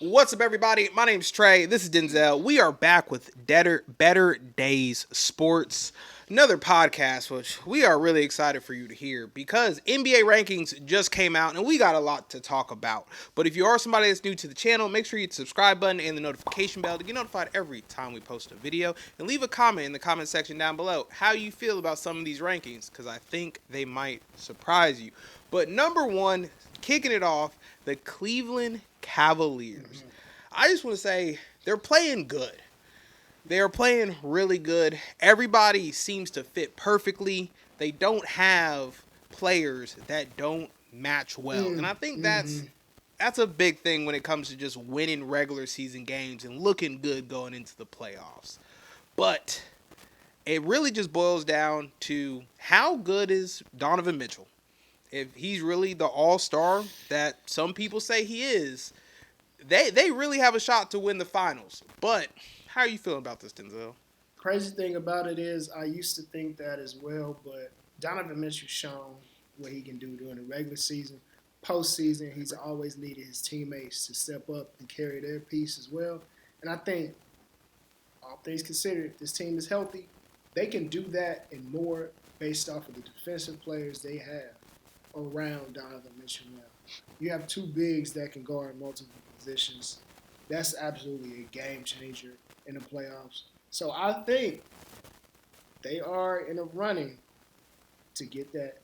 What's up, everybody? My name's Trey. This is Denzel. We are back with Better Days Sports, another podcast, which we are really excited for you to hear because NBA rankings just came out and we got a lot to talk about. But if you are somebody that's new to the channel, make sure you hit the subscribe button and the notification bell to get notified every time we post a video. And leave a comment in the comment section down below how you feel about some of these rankings because I think they might surprise you. But number one, kicking it off, the Cleveland Cavaliers. I just want to say they're playing good. They are playing really good. Everybody seems to fit perfectly. They don't have players that don't match well. And I think that's a big thing when it comes to just winning regular season games and looking good going into the playoffs. But it really just boils down to how good is Donovan Mitchell? If he's really the all-star that some people say he is, they really have a shot to win the finals. But how are you feeling about this, Denzel? Crazy thing about it is I used to think that as well, but Donovan Mitchell's shown what he can do during the regular season. Postseason, he's always needed his teammates to step up and carry their piece as well. And I think, all things considered, if this team is healthy, they can do that and more based off of the defensive players they have around Donovan Mitchell now. You have two bigs that can guard multiple positions. That's absolutely a game changer in the playoffs. So I think they are in a running to get that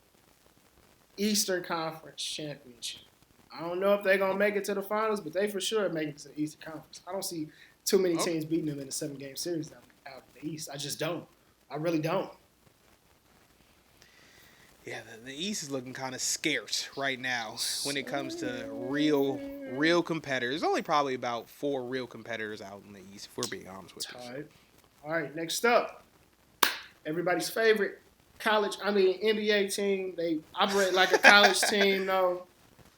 Eastern Conference championship. I don't know if they're going to make it to the finals, but they for sure make it to the Eastern Conference. I don't see too many teams beating them in a 7-game series out in the East. I just don't. I really don't. Yeah, the East is looking kind of scarce right now when it comes to real competitors. There's only probably about 4 real competitors out in the East, if we're being honest with you. All right, next up, everybody's favorite NBA team. They operate like a college team, though.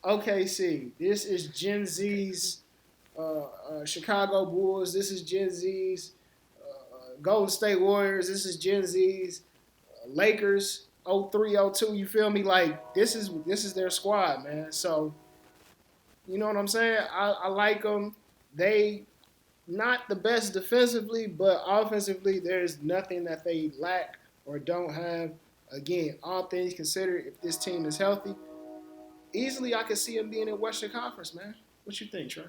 OKC. This is Gen Z's Chicago Bulls. This is Gen Z's Golden State Warriors. This is Gen Z's Lakers. 03-02, you feel me? Like, this is their squad, man. So, you know what I'm saying? I like them. They not the best defensively, but offensively, there's nothing that they lack or don't have. Again, all things considered, if this team is healthy, easily I could see them being in Western Conference, man. What you think, Trey?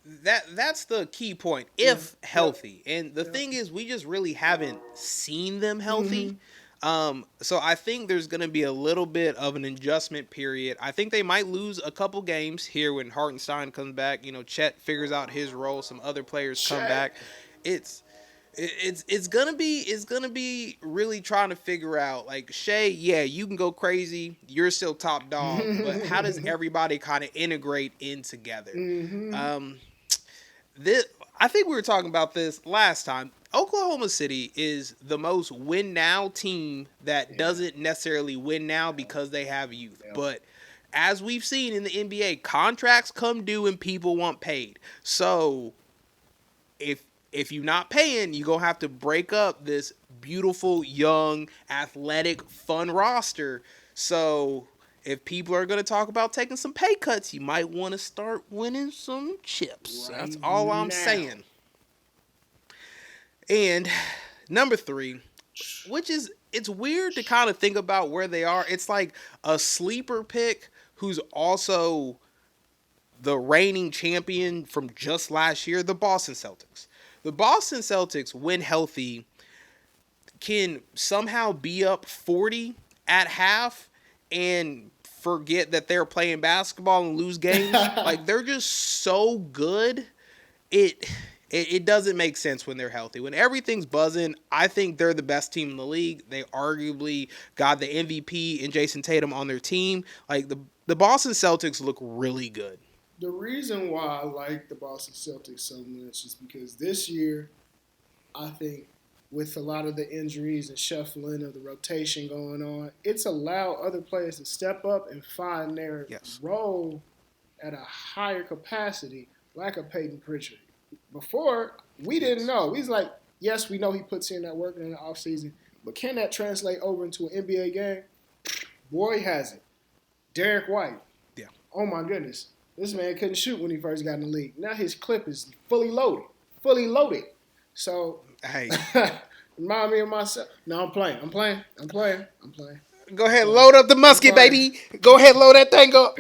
That's the key point. If healthy. And the thing is, we just really haven't seen them healthy. So I think there's going to be a little bit of an adjustment period. I think they might lose a couple games here when Hartenstein comes back. You know, Chet figures out his role. Some other players come back. It's gonna be really trying to figure out, like, Shea, yeah, you can go crazy. You're still top dog, but how does everybody kind of integrate in together? I think we were talking about this last time. Oklahoma City is the most win now team that doesn't necessarily win now because they have youth. But as we've seen in the NBA, contracts come due and people want paid. So if you're not paying, you're going to have to break up this beautiful, young, athletic, fun roster. So if people are going to talk about taking some pay cuts, you might want to start winning some chips. That's all I'm saying. And number 3, which is, it's weird to kind of think about where they are. It's like a sleeper pick who's also the reigning champion from just last year, the Boston Celtics. The Boston Celtics, when healthy, can somehow be up 40 at half and forget that they're playing basketball and lose games. Like, they're just so good. It doesn't make sense when they're healthy. When everything's buzzing, I think they're the best team in the league. They arguably got the MVP and Jason Tatum on their team. Like, the Boston Celtics look really good. The reason why I like the Boston Celtics so much is because this year, I think, with a lot of the injuries and shuffling of the rotation going on, it's allowed other players to step up and find their role at a higher capacity, like a Peyton Pritchard. Before, we didn't know. He's like, yes, we know he puts in that work in the offseason, but can that translate over into an NBA game? Boy, has it. Derek White. Yeah. Oh, my goodness. This man couldn't shoot when he first got in the league. Now his clip is fully loaded. Fully loaded. So, Hey, remind me of myself. No, I'm playing. go ahead, load up the musket, playing. baby. Go ahead, load that thing up.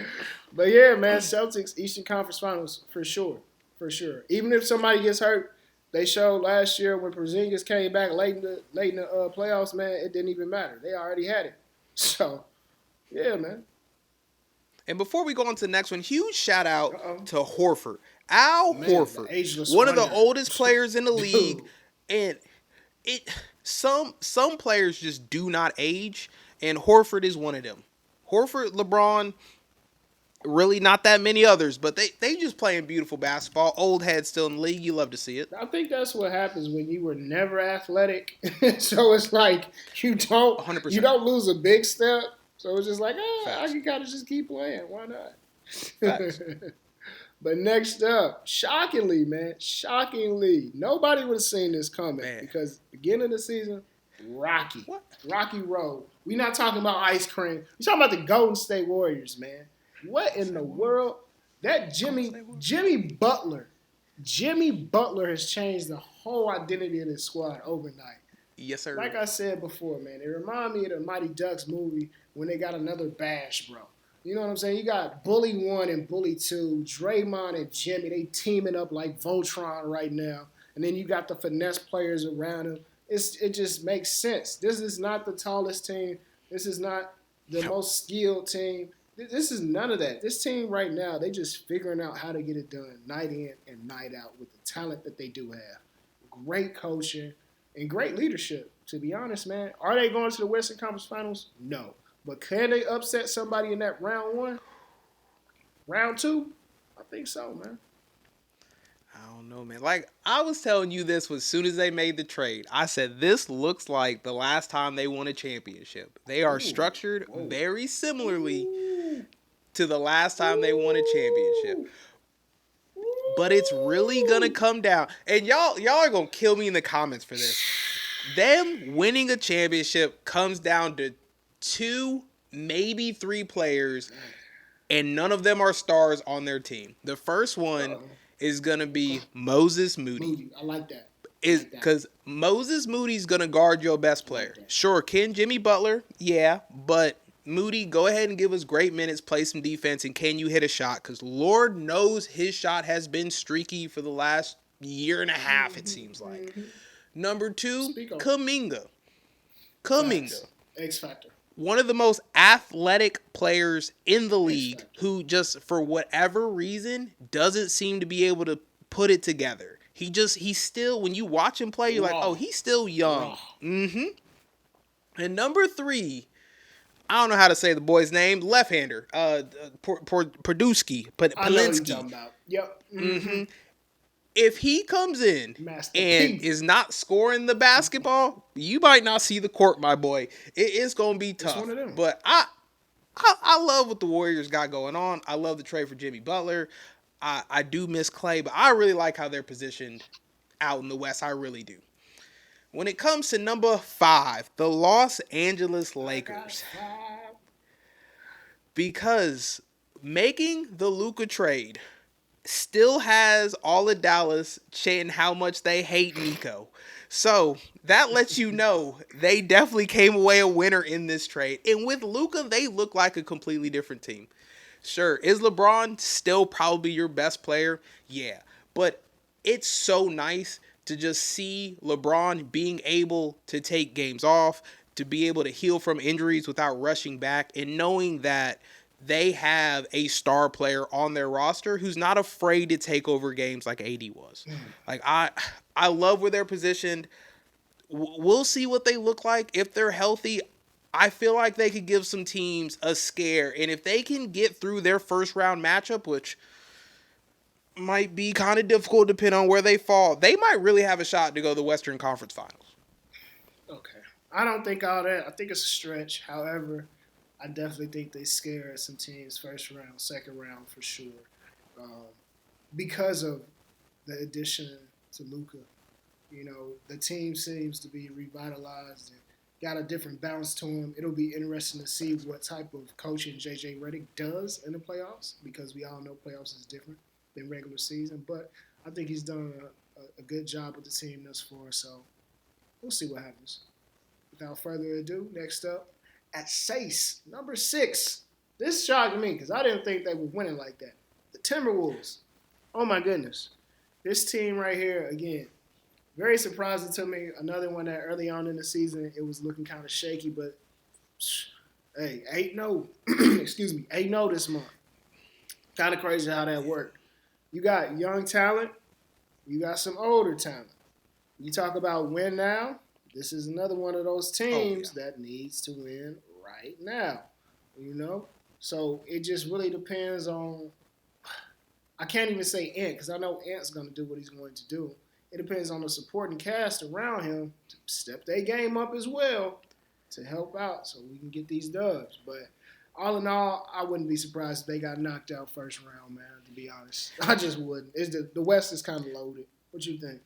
But yeah, man, Celtics Eastern Conference Finals for sure. For sure. Even if somebody gets hurt, they showed last year when Porzingis came back late in the playoffs, man, it didn't even matter. They already had it. So, yeah, man. And before we go on to the next one, huge shout out Uh-oh. to Horford. Al Man, Horford, the ageless one of the wonder. oldest players in the Dude. league, and it some players just do not age, and Horford is one of them. Horford, LeBron, really not that many others, but they just playing beautiful basketball. Old heads still in the league. You love to see it. I think that's what happens when you were never athletic. So it's like you don't 100%. lose a big step. So it's just like, Facts. I can kind of just keep playing. Why not? Facts. But next up, shockingly, nobody would have seen this coming because beginning of the season, rocky road. We're not talking about ice cream. We're talking about the Golden State Warriors, man. What in the world? That Jimmy Butler has changed the whole identity of this squad overnight. Yes, sir. Like I said before, man, it reminded me of the Mighty Ducks movie when they got another bash, bro. You know what I'm saying? You got Bully 1 and Bully 2, Draymond and Jimmy. They teaming up like Voltron right now. And then you got the finesse players around them. It just makes sense. This is not the tallest team. This is not the most skilled team. This is none of that. This team right now, they just figuring out how to get it done night in and night out with the talent that they do have. Great coaching and great leadership, to be honest, man. Are they going to the Western Conference Finals? No. But can they upset somebody in that round 1? Round 2? I think so, man. I don't know, man. Like, I was telling you this as soon as they made the trade. I said, this looks like the last time they won a championship. They are structured very similarly to the last time they won a championship. But it's really going to come down. And y'all are going to kill me in the comments for this. Them winning a championship comes down to 2, maybe 3 players, and none of them are stars on their team. The first one is going to be Moses Moody. I like that. Because Moses Moody's going to guard your best player. Sure, can Jimmy Butler? Yeah, but Moody, go ahead and give us great minutes, play some defense, and can you hit a shot? Because Lord knows his shot has been streaky for the last year and a half, it seems like. Number 2, Kuminga. X Factor. One of the most athletic players in the league who just, for whatever reason, doesn't seem to be able to put it together. He's still, when you watch him play, you're like, oh, he's still young. And number 3, I don't know how to say the boy's name, left-hander, Podolski, Polinsky. Yep. If he comes in and is not scoring the basketball, you might not see the court, my boy. It's going to be tough. But I love what the Warriors got going on. I love the trade for Jimmy Butler. I do miss Clay, but I really like how they're positioned out in the West. I really do. When it comes to number 5, the Los Angeles Lakers. Because making the Luka trade still has all of Dallas chanting how much they hate Nico. So that lets you know they definitely came away a winner in this trade. And with Luka, they look like a completely different team. Sure, is LeBron still probably your best player? Yeah. But it's so nice to just see LeBron being able to take games off, to be able to heal from injuries without rushing back, and knowing that they have a star player on their roster who's not afraid to take over games like AD was. Like, I love where they're positioned. We'll see what they look like if they're healthy. I feel like they could give some teams a scare. And if they can get through their first round matchup, which might be kind of difficult depending on where they fall, they might really have a shot to go to the Western Conference Finals. Okay. I don't think all that. I think it's a stretch. However, I definitely think they scare some teams first round, second round for sure, because of the addition to Luka. You know, the team seems to be revitalized, and got a different bounce to him. It'll be interesting to see what type of coaching JJ Redick does in the playoffs because we all know playoffs is different than regular season. But I think he's done a good job with the team thus far. So we'll see what happens. Without further ado, next up at SACE, number 6. This shocked me because I didn't think they were winning like that. The Timberwolves. Oh my goodness. This team right here, again, very surprising to me. Another one that early on in the season, it was looking kind of shaky, but hey, 8-0. Excuse me, 8-0 this month. Kind of crazy how that worked. You got young talent. You got some older talent. You talk about win now. This is another one of those teams that needs to win right now. You know? So it just really depends on – I can't even say Ant because I know Ant's going to do what he's going to do. It depends on the supporting cast around him to step their game up as well to help out so we can get these dubs. But all in all, I wouldn't be surprised if they got knocked out first round, man, to be honest. I just wouldn't. The West is kind of loaded. What you think?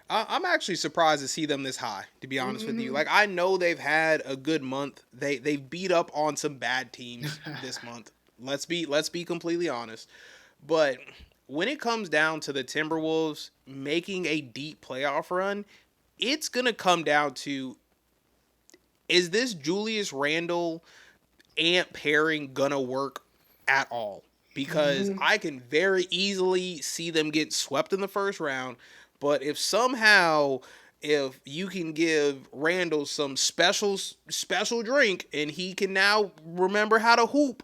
I'm actually surprised to see them this high, to be honest with you. Like, I know they've had a good month. They've beat up on some bad teams this month. Let's be completely honest. But when it comes down to the Timberwolves making a deep playoff run, it's going to come down to, is this Julius Randle Ant pairing going to work at all? Because I can very easily see them get swept in the first round. But if somehow, if you can give Randall some special drink and he can now remember how to hoop,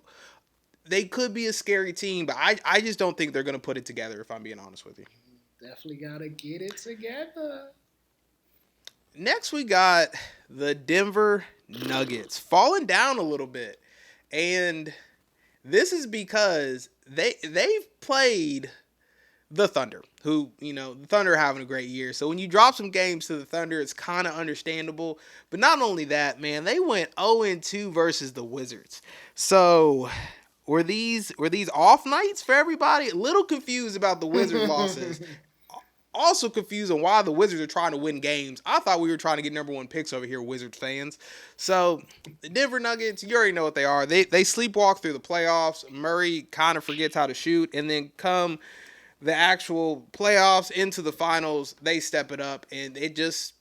they could be a scary team. But I just don't think they're going to put it together, if I'm being honest with you. Definitely got to get it together. Next, we got the Denver Nuggets falling down a little bit. And this is because they've played the Thunder, who, you know, the Thunder are having a great year. So when you drop some games to the Thunder, it's kind of understandable. But not only that, man, they went 0-2 versus the Wizards. So were these off nights for everybody? A little confused about the Wizards losses. Also confused on why the Wizards are trying to win games. I thought we were trying to get number 1 picks over here, Wizards fans. So the Denver Nuggets, you already know what they are. They sleepwalk through the playoffs. Murray kind of forgets how to shoot, and then come the actual playoffs into the finals, they step it up, and it's just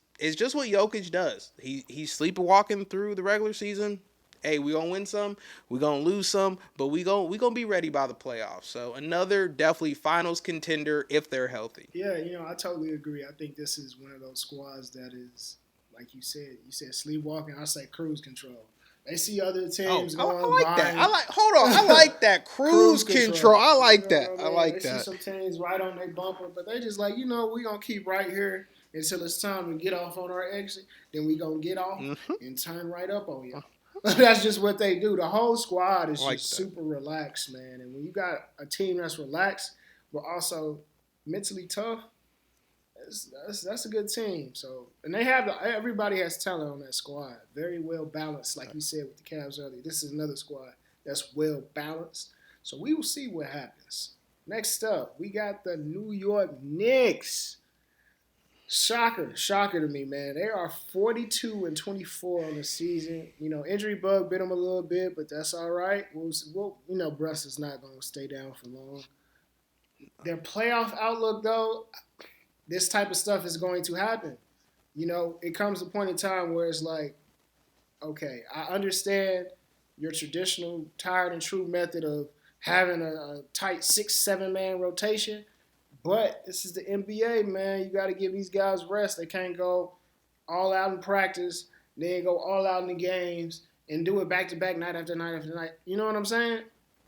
what Jokic does. He's sleepwalking through the regular season. Hey, we gonna win some, we gonna lose some, but we gonna be ready by the playoffs. So another definitely finals contender if they're healthy. Yeah, you know, I totally agree. I think this is one of those squads that is, like you said sleepwalking. I say cruise control. They see other teams going I like by. that. I like that. Cruise control. I like that. I mean? I like they that. See some teams right on their bumper, but they just like, we're going to keep right here until it's time to get off on our exit. Then we going to get off and turn right up on y'all. That's just what they do. The whole squad is just super relaxed, man. And when you got a team that's relaxed, but also mentally tough, that's a good team. So, and they have everybody has talent on that squad. Very well balanced, like you said with the Cavs earlier. This is another squad that's well balanced. So we will see what happens. Next up, we got the New York Knicks. Shocker to me, man. They are 42-24 on the season. You know, injury bug bit them a little bit, but that's all right. Bruss is not going to stay down for long. Their playoff outlook, though, this type of stuff is going to happen. You know, it comes to a point in time where it's like, okay, I understand your traditional tired and true method of having a tight 6-7 man rotation, but this is the NBA, man. You got to give these guys rest. They can't go all out in practice, then go all out in the games and do it back to back night after night after night. You know what I'm saying?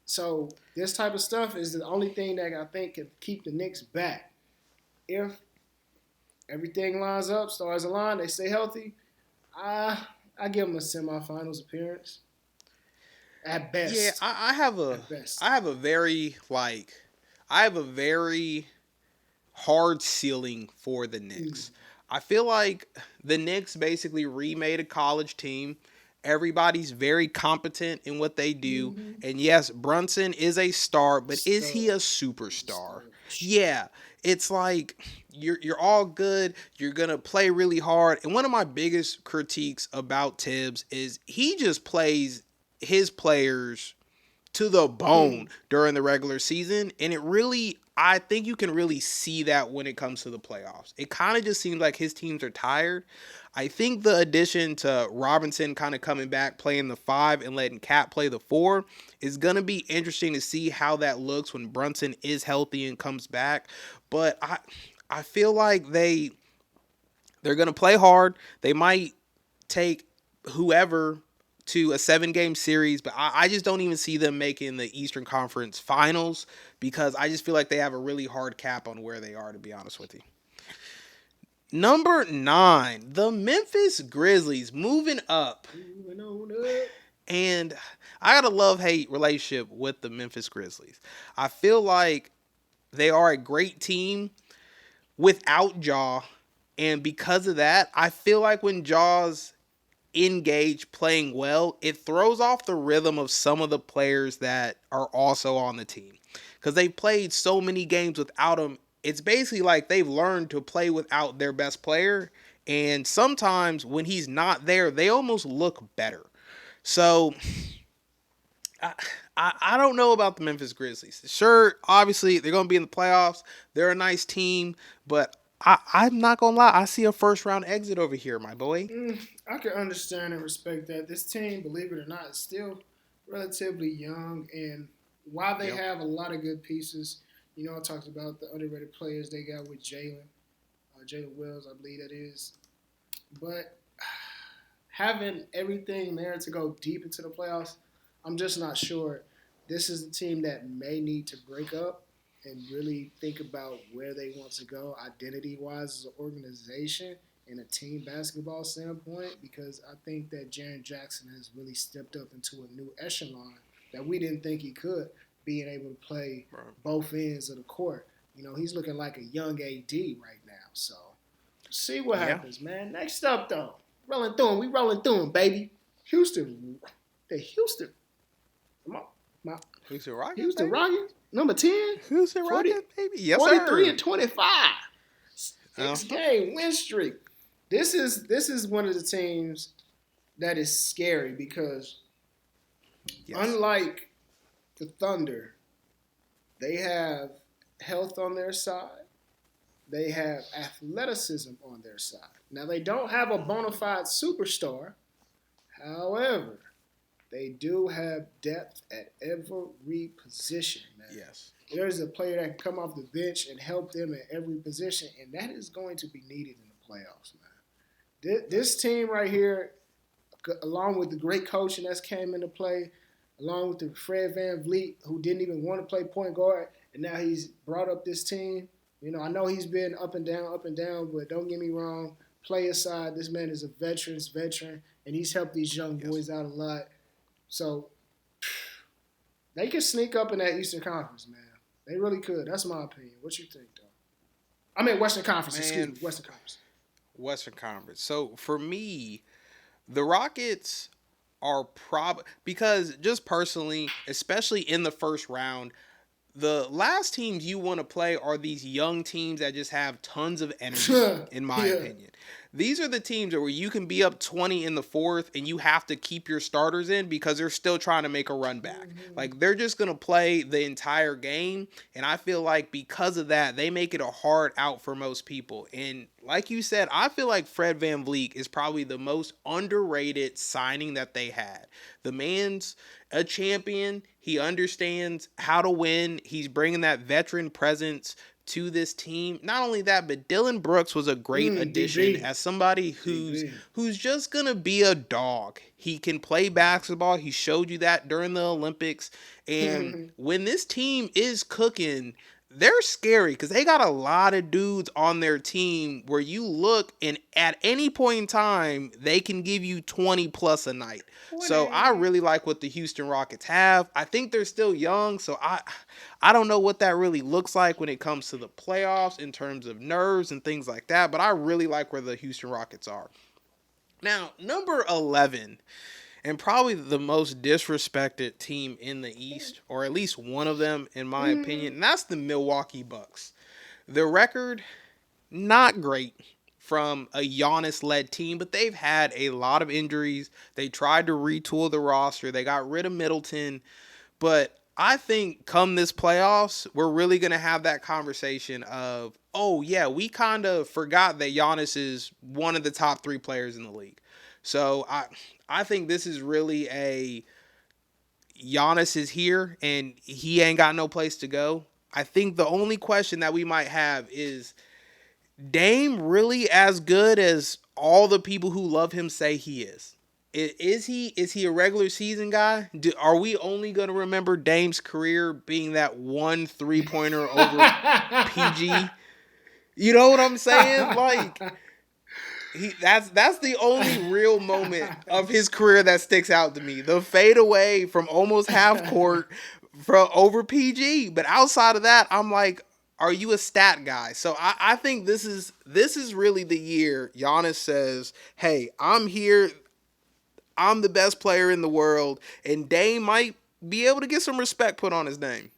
So this type of stuff is the only thing that I think can keep the Knicks back. If everything lines up, stars align, they stay healthy, I give them a semifinals appearance. At best. Yeah, I have a very hard ceiling for the Knicks. I feel like the Knicks basically remade a college team, Everybody's very competent in what they do. Mm-hmm. And yes, Brunson is a star, but is he Stud. a superstar? Stud for sure. Yeah. It's like you're all good. You're gonna play really hard. And one of my biggest critiques about Tibbs is he just plays his players to the bone during the regular season. And it really, I think you can really see that when it comes to the playoffs. It kind of just seems like his teams are tired. I think the addition to Robinson kind of coming back, playing the 5 and letting Cat play the 4 is going to be interesting to see how that looks when Brunson is healthy and comes back. But I feel like they're going to play hard. They might take whoever to a 7-game series, but I just don't even see them making the Eastern Conference Finals because I just feel like they have a really hard cap on where they are, to be honest with you. Number 9, the Memphis Grizzlies moving up. Moving on up. And I got a love-hate relationship with the Memphis Grizzlies. I feel like they are a great team without Jaw. And because of that, I feel like when Jaw's engaged playing well, it throws off the rhythm of some of the players that are also on the team. Because they played so many games without him. It's basically like they've learned to play without their best player. And sometimes when he's not there, they almost look better. So I don't know about the Memphis Grizzlies. Sure, obviously they're going to be in the playoffs. They're a nice team, but I'm not going to lie. I see a first round exit over here, my boy. I can understand and respect that. This team, believe it or not, is still relatively young. And while they have a lot of good pieces, you know, I talked about the underrated players they got with Jalen Wells, I believe that is. But having everything there to go deep into the playoffs, I'm just not sure. This is a team that may need to break up and really think about where they want to go identity-wise as an organization and a team basketball standpoint, because I think that Jaren Jackson has really stepped up into a new echelon that we didn't think he could, being able to play both ends of the court. You know, he's looking like a young AD right now. So, see what happens, man. Next up, though, we rolling through them, baby. Houston. Come on. Houston Rockets, Houston Rockets, number 10. Houston Rockets, baby. Yes, 43 sir. and 25. 6-game win streak. This is one of the teams that is scary because unlike the Thunder, they have health on their side. They have athleticism on their side. Now, they don't have a bona fide superstar. However, they do have depth at every position, man. Yes. There's a player that can come off the bench and help them at every position, and that is going to be needed in the playoffs, man. This team right here, along with the great coaching that's came into play, along with the Fred VanVleet, who didn't even want to play point guard, and now he's brought up this team. You know, I know he's been up and down, but don't get me wrong. Play aside, this man is a veteran, and he's helped these young boys out a lot. So they could sneak up in that Eastern Conference, man. They really could. That's my opinion. What you think, though? I mean, Western Conference. Excuse me, Western Conference. Western Conference. So for me, the Rockets are because just personally, especially in the first round, the last teams you want to play are these young teams that just have tons of energy, in my opinion. These are the teams where you can be up 20 in the fourth and you have to keep your starters in because they're still trying to make a run back. Like, they're just going to play the entire game. And I feel like because of that, they make it a hard out for most people. And like you said, I feel like Fred VanVleet is probably the most underrated signing that they had. The man's a champion. He understands how to win. He's bringing that veteran presence to this team. Not only that, but Dylan Brooks was a great addition as somebody who's just gonna be a dog. He can play basketball. He showed you that during the Olympics. And when this team is cooking, they're scary because they got a lot of dudes on their team where you look and at any point in time, they can give you 20 plus a night. So I really like what the Houston Rockets have. I think they're still young, so I don't know what that really looks like when it comes to the playoffs in terms of nerves and things like that, but I really like where the Houston Rockets are. Now, number 11, and probably the most disrespected team in the East, or at least one of them, in my opinion, and that's the Milwaukee Bucks. The record, not great from a Giannis-led team, but they've had a lot of injuries. They tried to retool the roster. They got rid of Middleton, but I think come this playoffs, we're really going to have that conversation of, oh, yeah, we kind of forgot that Giannis is one of the top 3 players in the league. So I think this is really a Giannis is here and he ain't got no place to go. I think the only question that we might have is Dame really as good as all the people who love him say he is? Is he a regular season guy? Are we only going to remember Dame's career being that one 3-pointer over PG? You know what I'm saying? Like that's the only real moment of his career that sticks out to me. The fadeaway from almost half court from over PG. But outside of that, I'm like, are you a stat guy? So I think this is really the year Giannis says, hey, I'm here. I'm the best player in the world. And Dame might be able to get some respect put on his name.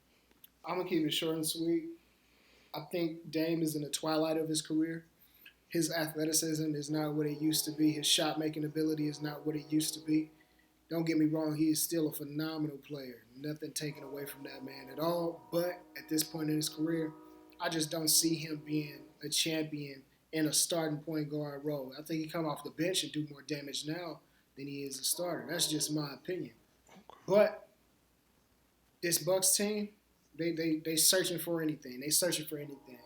I'm gonna keep it short and sweet. I think Dame is in the twilight of his career. His athleticism is not what it used to be. His shot making ability is not what it used to be. Don't get me wrong, he is still a phenomenal player. Nothing taken away from that man at all. But at this point in his career, I just don't see him being a champion in a starting point guard role. I think he come off the bench and do more damage now than he is a starter. That's just my opinion. But this Bucks team, they searching for anything. They searching for anything.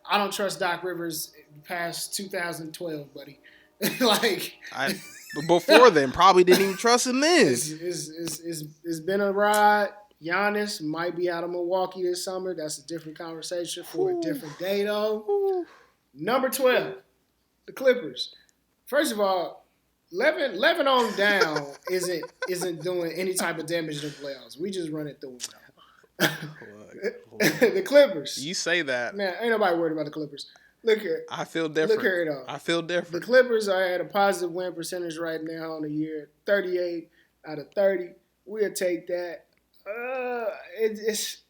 I don't trust Doc Rivers past 2012, buddy. like But before then, probably didn't even trust him then. it's been a ride. Giannis might be out of Milwaukee this summer. That's a different conversation for a different day, though. Number 12, the Clippers. First of all, 11 on down isn't doing any type of damage in the playoffs. We just run it through them. The Clippers. You say that. Man, ain't nobody worried about the Clippers. Look here. I feel different. Look here, though. I feel different. The Clippers are at a positive win percentage right now on the year, 38 out of 30. We'll take that. It's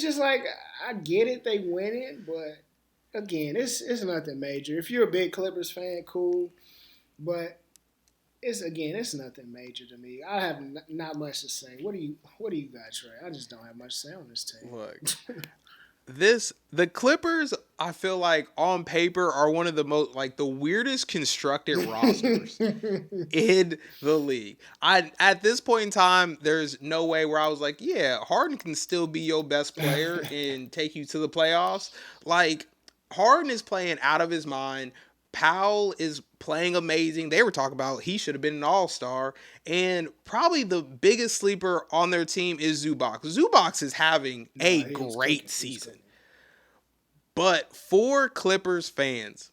just like I get it, they win it, but again, it's nothing major. If you're a big Clippers fan, cool, but it's nothing major to me. I have not much to say. What do you got, Trey? I just don't have much to say on this team. Look, the Clippers, I feel like on paper are one of the most like the weirdest constructed rosters in the league. At this point in time, there's no way where I was like, yeah, Harden can still be your best player and take you to the playoffs. Like Harden is playing out of his mind. Powell is playing amazing. They were talking about he should have been an all-star. And probably the biggest sleeper on their team is Zubac. Zubac is having a great season. But for Clippers fans,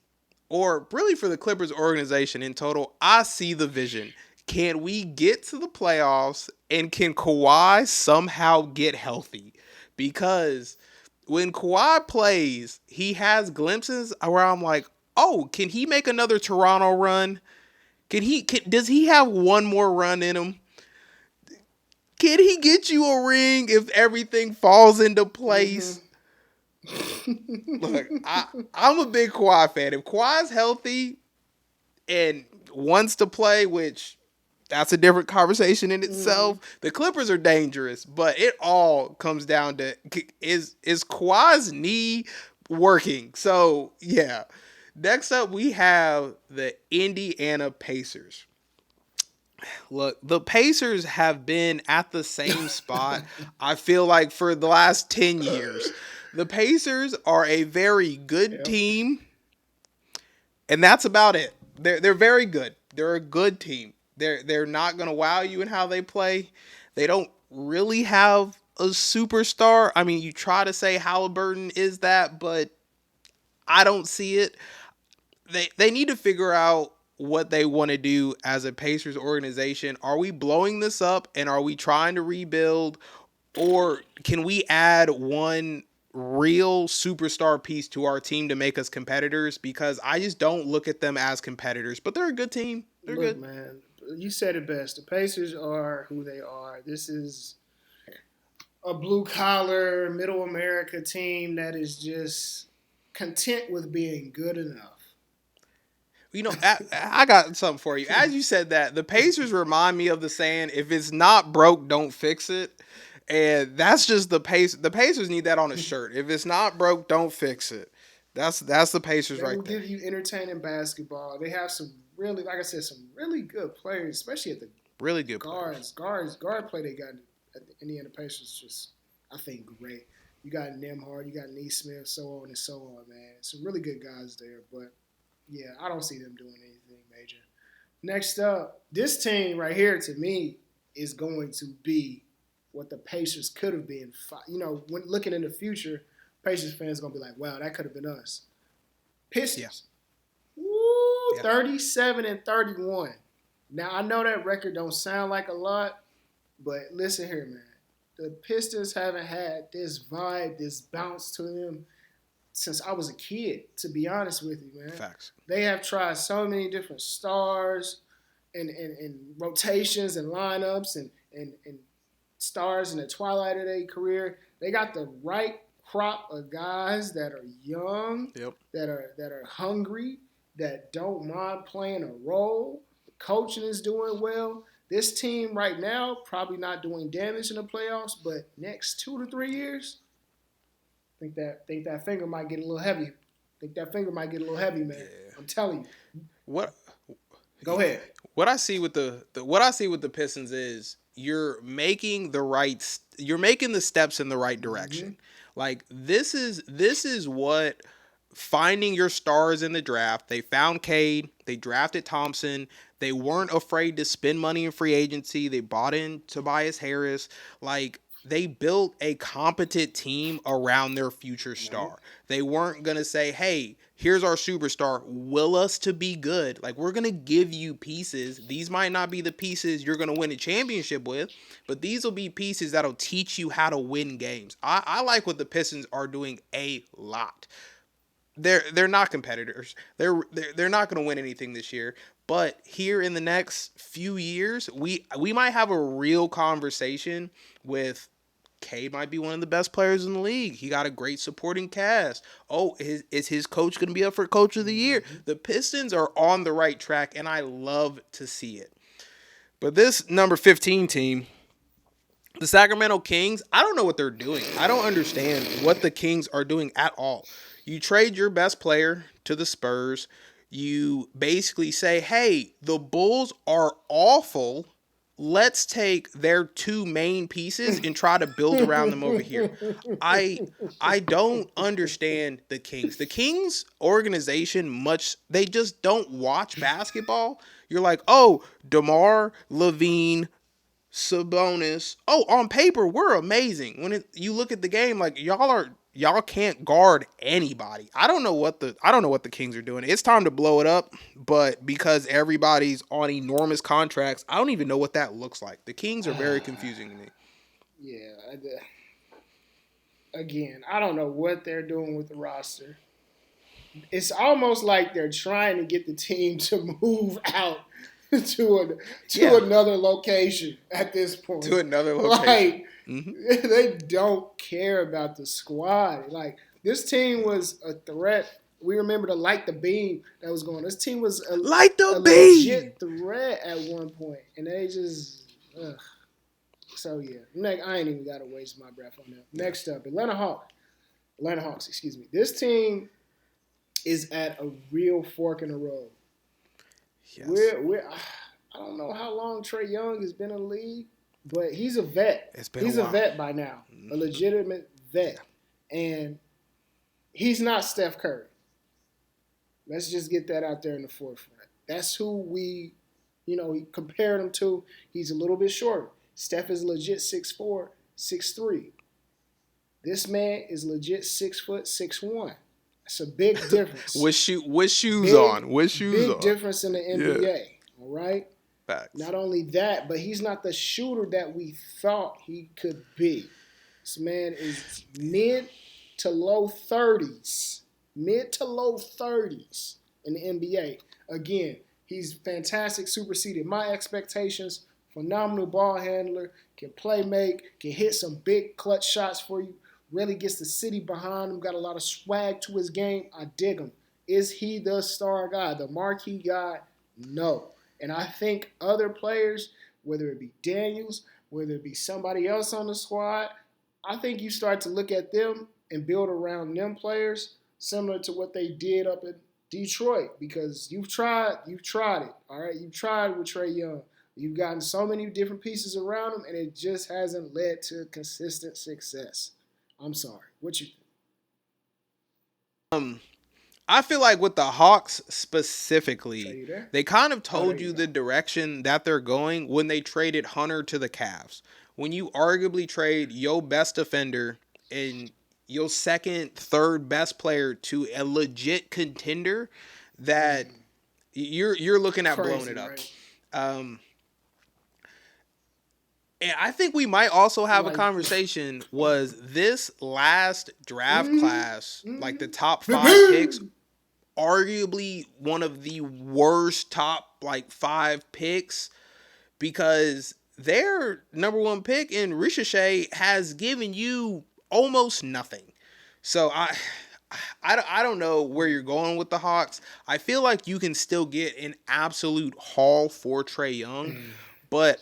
or really for the Clippers organization in total, I see the vision. Can we get to the playoffs and can Kawhi somehow get healthy? Because when Kawhi plays, he has glimpses where I'm like, oh, can he make another Toronto run? Does he have one more run in him? Can he get you a ring if everything falls into place? Look, I'm a big Kawhi fan. If Kawhi's healthy and wants to play, which that's a different conversation in itself, the Clippers are dangerous. But it all comes down to is Kawhi's knee working? So yeah. Next up, we have the Indiana Pacers. Look, the Pacers have been at the same spot, I feel like, for the last 10 years. The Pacers are a very good team, and that's about it. They're very good. They're a good team. They're not going to wow you in how they play. They don't really have a superstar. I mean, you try to say Halliburton is that, but I don't see it. They need to figure out what they want to do as a Pacers organization. Are we blowing this up and are we trying to rebuild, or can we add one real superstar piece to our team to make us competitors? Because I just don't look at them as competitors, but they're a good team. They're good. Man, You said it best. The Pacers are who they are. This is a blue collar, middle America team that is just content with being good enough. I got something for you. As you said that, the Pacers remind me of the saying, if it's not broke, don't fix it. And that's just the pace. The Pacers need that on a shirt. If it's not broke, don't fix it. That's the Pacers They will right there. give you entertaining basketball. They have some really, like I said, some really good players, especially at the Really good players. guard play they got at the Indiana Pacers just, I think, great. You got Nemhard, you got Neesmith, so on and so on, man. Some really good guys there, but yeah, I don't see them doing anything major. Next up, this team right here to me is going to be what the Pacers could have been. When looking in the future, Pacers fans are gonna be like, "Wow, that could have been us." Pistons, woo, 37-31. Now I know that record don't sound like a lot, but listen here, man. The Pistons haven't had this vibe, this bounce to them since I was a kid, to be honest with you, man. Facts. They have tried so many different stars and rotations and lineups and stars in the twilight of their career. They got the right crop of guys that are young, Yep. that are hungry, that don't mind playing a role. The coaching is doing well. This team right now probably not doing damage in the playoffs, but next 2 to 3 years, think that finger might get a little heavy. Think that finger might get a little heavy, man. Yeah. I'm telling you. What? Go ahead. What I see with the Pistons is you're making the steps in the right direction. Mm-hmm. Like this is what finding your stars in the draft. They found Cade, they drafted Thompson, they weren't afraid to spend money in free agency. They bought in Tobias Harris. Like they built a competent team around their future star. They weren't going to say, hey, here's our superstar. Will us to be good. Like, we're going to give you pieces. These might not be the pieces you're going to win a championship with, but these will be pieces that'll teach you how to win games. I like what the Pistons are doing a lot. They're not competitors. They're not going to win anything this year. But here in the next few years, we might have a real conversation with Cade might be one of the best players in the league. He got a great supporting cast. Oh, is his coach going to be up for Coach of the Year? The Pistons are on the right track, and I love to see it. But this number 15 team, the Sacramento Kings, I don't know what they're doing. I don't understand what the Kings are doing at all. You trade your best player to the Spurs. You basically say, hey, the Bulls are awful. Let's take their two main pieces and try to build around them over here. I don't understand the Kings. The Kings organization they just don't watch basketball. You're like, oh, DeMar, Levine, Sabonis. Oh, on paper, we're amazing. When you look at the game, like y'all can't guard anybody. I don't know what the Kings are doing. It's time to blow it up, but because everybody's on enormous contracts, I don't even know what that looks like. The Kings are very confusing to me. Yeah. Again, I don't know what they're doing with the roster. It's almost like they're trying to get the team to move out to another location at this point. To another location. Like, they don't care about the squad. Like, this team was a threat. We remember the Light the Beam that was going. This team was a legit threat at one point. And they just, So, yeah. I ain't even got to waste my breath on that. Next up, Atlanta Hawks, excuse me. This team is at a real fork in the road. Yes. I don't know how long Trae Young has been in the league, but he's a vet. He's a vet by now, a legitimate vet. And he's not Steph Curry. Let's just get that out there in the forefront. That's who we compared him to. He's a little bit shorter. Steph is legit 6'4", 6'3". This man is legit 6 foot 6'1". It's a big difference. With shoes on. Big difference in the NBA. Yeah. All right? Facts. Not only that, but he's not the shooter that we thought he could be. This man is mid to low 30s. Mid to low 30s in the NBA. Again, He's fantastic, superseded my expectations. Phenomenal ball handler, can play make, can hit some big clutch shots for you. Really gets the city behind him, got a lot of swag to his game. I dig him. Is he the star guy, the marquee guy? No. And I think other players, whether it be Daniels, whether it be somebody else on the squad, I think you start to look at them and build around them players similar to what they did up in Detroit, because you've tried it. All right, you've tried with Trae Young. You've gotten so many different pieces around him, and it just hasn't led to consistent success. I'm sorry. What you think? Um, I feel like with the Hawks Trey, specifically, you there? they kind of Oh, there told you you go. the direction that they're going when they traded Hunter to the Cavs. When you arguably trade your best defender and your second, third best player to a legit contender, that you're looking at blowing Crazy, it up. right? Um, and I think we might also have a Like, conversation. Was this last draft class, like the top five picks, mm-hmm. arguably one of the worst top like five picks, because their number one pick in Ricochet has given you almost nothing. So I don't know where you're going with the Hawks. I feel like you can still get an absolute haul for Trae Young, but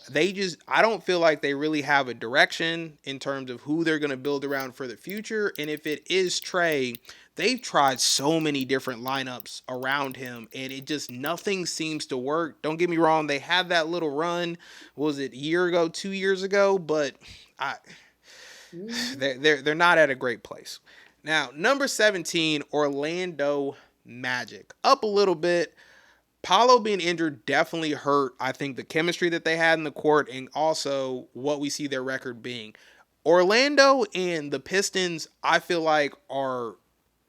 I don't feel like they really have a direction in terms of who they're going to build around for the future. And if it is Trae, they've tried so many different lineups around him, and it just nothing seems to work. Don't get me wrong, they had that little run, what was it, a year ago, 2 years ago, but I they're not at a great place. Now, number 17, Orlando Magic. Up a little bit. Paolo being injured definitely hurt, I think, the chemistry that they had in the court and also what we see their record being. Orlando and the Pistons, I feel like, are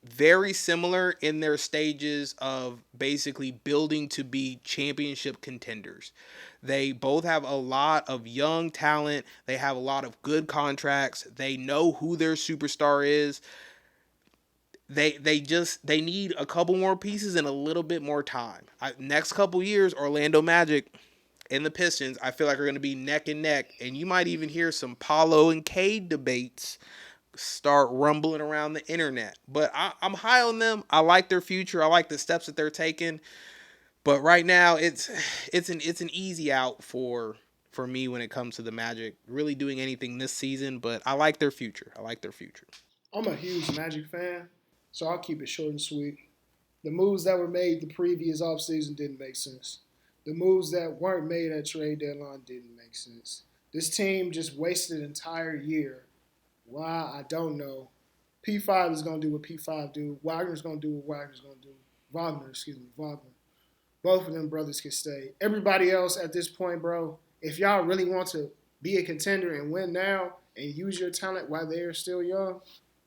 very similar in their stages of basically building to be championship contenders. They both have a lot of young talent. They have a lot of good contracts. They know who their superstar is. They need a couple more pieces and a little bit more time. Next couple years, Orlando Magic and the Pistons, I feel like are going to be neck and neck, and you might even hear some Paulo and Cade debates start rumbling around the internet. But I'm high on them. I like their future. I like the steps that they're taking. But right now, it's an easy out for me when it comes to the Magic really doing anything this season. But I like their future. I like their future. I'm a huge Magic fan, so I'll keep it short and sweet. The moves that were made the previous offseason didn't make sense. The moves that weren't made at trade deadline didn't make sense. This team just wasted an entire year. Why? I don't know. P5 is going to do what P5 do. Wagner's going to do what Wagner's going to do. Wagner. Both of them brothers can stay. Everybody else at this point, bro, if y'all really want to be a contender and win now and use your talent while they're still young,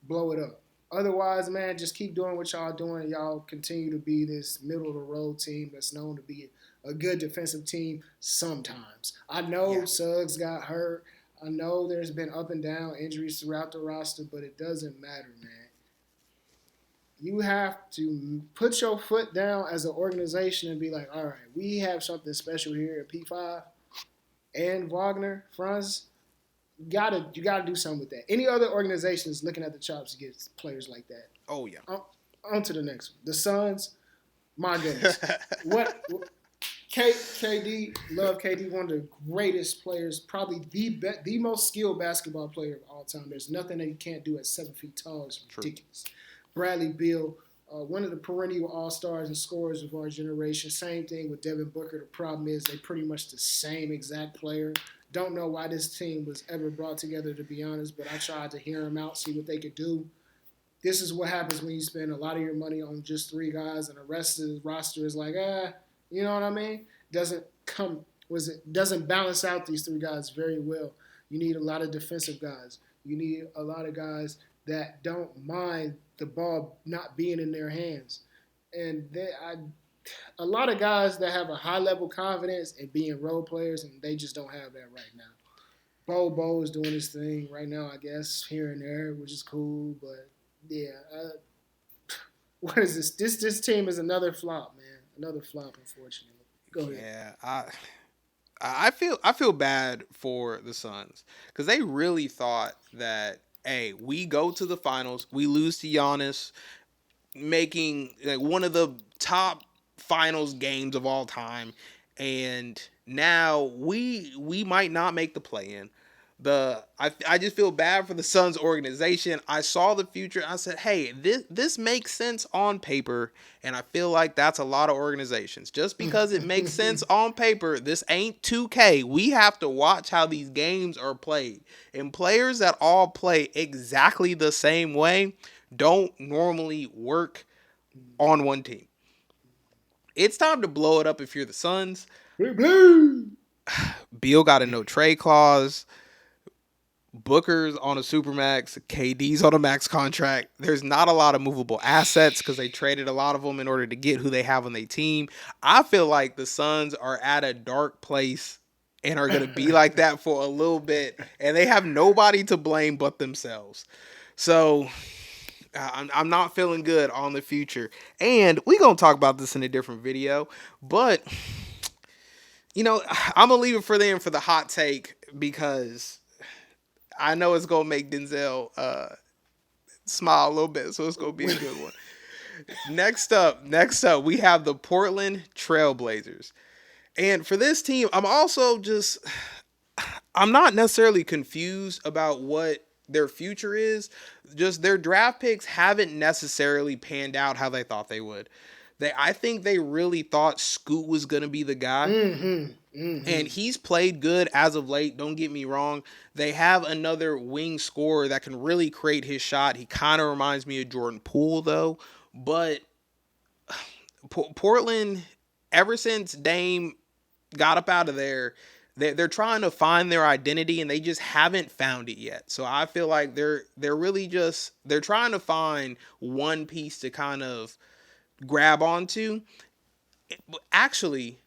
blow it up. Otherwise, man, just keep doing what y'all doing. Y'all continue to be this middle of the road team that's known to be a good defensive team sometimes. I know Suggs got hurt. I know there's been up and down injuries throughout the roster, but it doesn't matter, man. You have to put your foot down as an organization and be like, all right, we have something special here at P5 and Wagner, Franz. You gotta do something with that. Any other organization is looking at the chops to get players like that. Oh yeah. On to the next one. The Suns, my goodness. KD, love KD, one of the greatest players, probably the most skilled basketball player of all time. There's nothing that he can't do at 7 feet tall. It's ridiculous. True. Bradley Beal, one of the perennial all-stars and scorers of our generation. Same thing with Devin Booker. The problem is they pretty much the same exact player. Don't know why this team was ever brought together, to be honest, but I tried to hear them out, see what they could do. This is what happens when you spend a lot of your money on just 3 guys and the rest of the roster is like, you know what I mean? Doesn't balance out these 3 guys very well. You need a lot of defensive guys. You need a lot of guys that don't mind the ball not being in their hands. And a lot of guys that have a high level confidence and being role players, and they just don't have that right now. Bo is doing his thing right now, I guess, here and there, which is cool. But yeah, what is this? This team is another flop, man. Another flop, unfortunately. Go ahead. Yeah, I feel bad for the Suns because they really thought that, hey, we go to the finals, we lose to Giannis, making like one of the top finals games of all time, and now we might not make the play in. I just feel bad for the Suns organization. I saw the future. I said, hey, this makes sense on paper, and I feel like that's a lot of organizations. Just because it makes sense on paper, this ain't 2K. We have to watch how these games are played, and players that all play exactly the same way don't normally work on one team. It's time to blow it up if you're the Suns. Blue, blue. Beal got a no trade clause. Booker's on a supermax. KD's on a max contract. There's not a lot of movable assets because they traded a lot of them in order to get who they have on their team. I feel like the Suns are at a dark place and are going to be like that for a little bit, and they have nobody to blame but themselves. So I'm not feeling good on the future. And we're going to talk about this in a different video. But, I'm going to leave it for them for the hot take because I know it's going to make Denzel smile a little bit. So it's going to be a good one. Next up, we have the Portland Trailblazers. And for this team, I'm not necessarily confused about what their future is. Just their draft picks haven't necessarily panned out how they thought they would. I think they really thought Scoot was gonna be the guy. And he's played good as of late. Don't get me wrong. They have another wing scorer that can really create his shot. He kind of reminds me of Jordan Poole, though. But Portland, ever since Dame got up out of there, they're trying to find their identity and they just haven't found it yet. So I feel like they're really just they're trying to find one piece to kind of grab onto. Actually,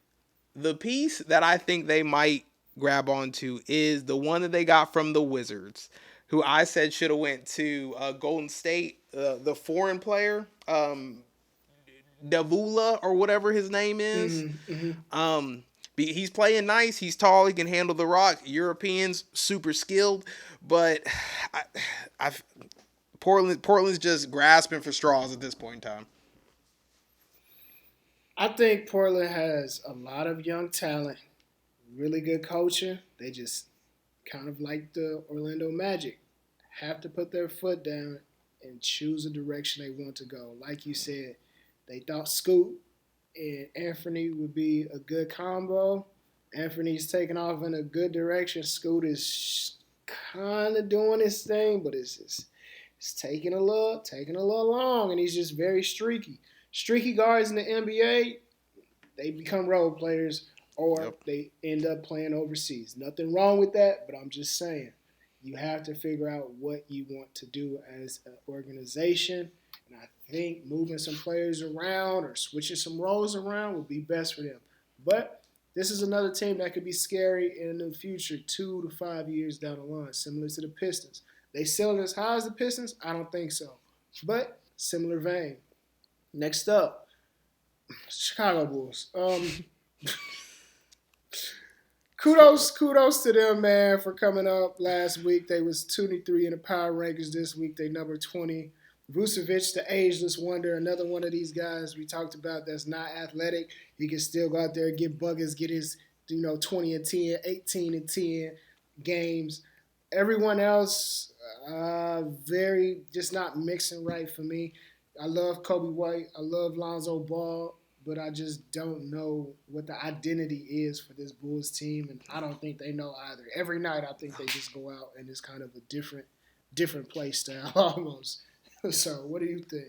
the piece that I think they might grab onto is the one that they got from the Wizards, who I said should have went to Golden State, the foreign player, Davula or whatever his name is. He's playing nice. He's tall. He can handle the rock. Europeans super skilled, but I Portland's just grasping for straws at this point in time. I think Portland has a lot of young talent, really good coaching. They just kind of like the Orlando Magic, have to put their foot down and choose a direction they want to go. Like you said, they thought Scoot and Anthony would be a good combo. Anthony's taking off in a good direction. Scoot is kind of doing his thing, but it's taking a little long, and he's just very streaky. Streaky guards in the NBA, they become role players or they end up playing overseas. Nothing wrong with that, but I'm just saying you have to figure out what you want to do as an organization. And I think moving some players around or switching some roles around would be best for them. But this is another team that could be scary in the future, 2 to 5 years down the line, similar to the Pistons. They selling as high as the Pistons? I don't think so. But similar vein. Next up, Chicago Bulls. Kudos to them, man, for coming up last week. They was 23 in the power rankings. This week they number 20. Vucevic, the ageless wonder, another one of these guys we talked about that's not athletic. He can still go out there and get buckets, get his 20 and 10, 18 and 10 games. Everyone else, very just not mixing right for me. I love Kobe White. I love Lonzo Ball, but I just don't know what the identity is for this Bulls team, and I don't think they know either. Every night, I think they just go out and it's kind of a different play style almost. So, what do you think?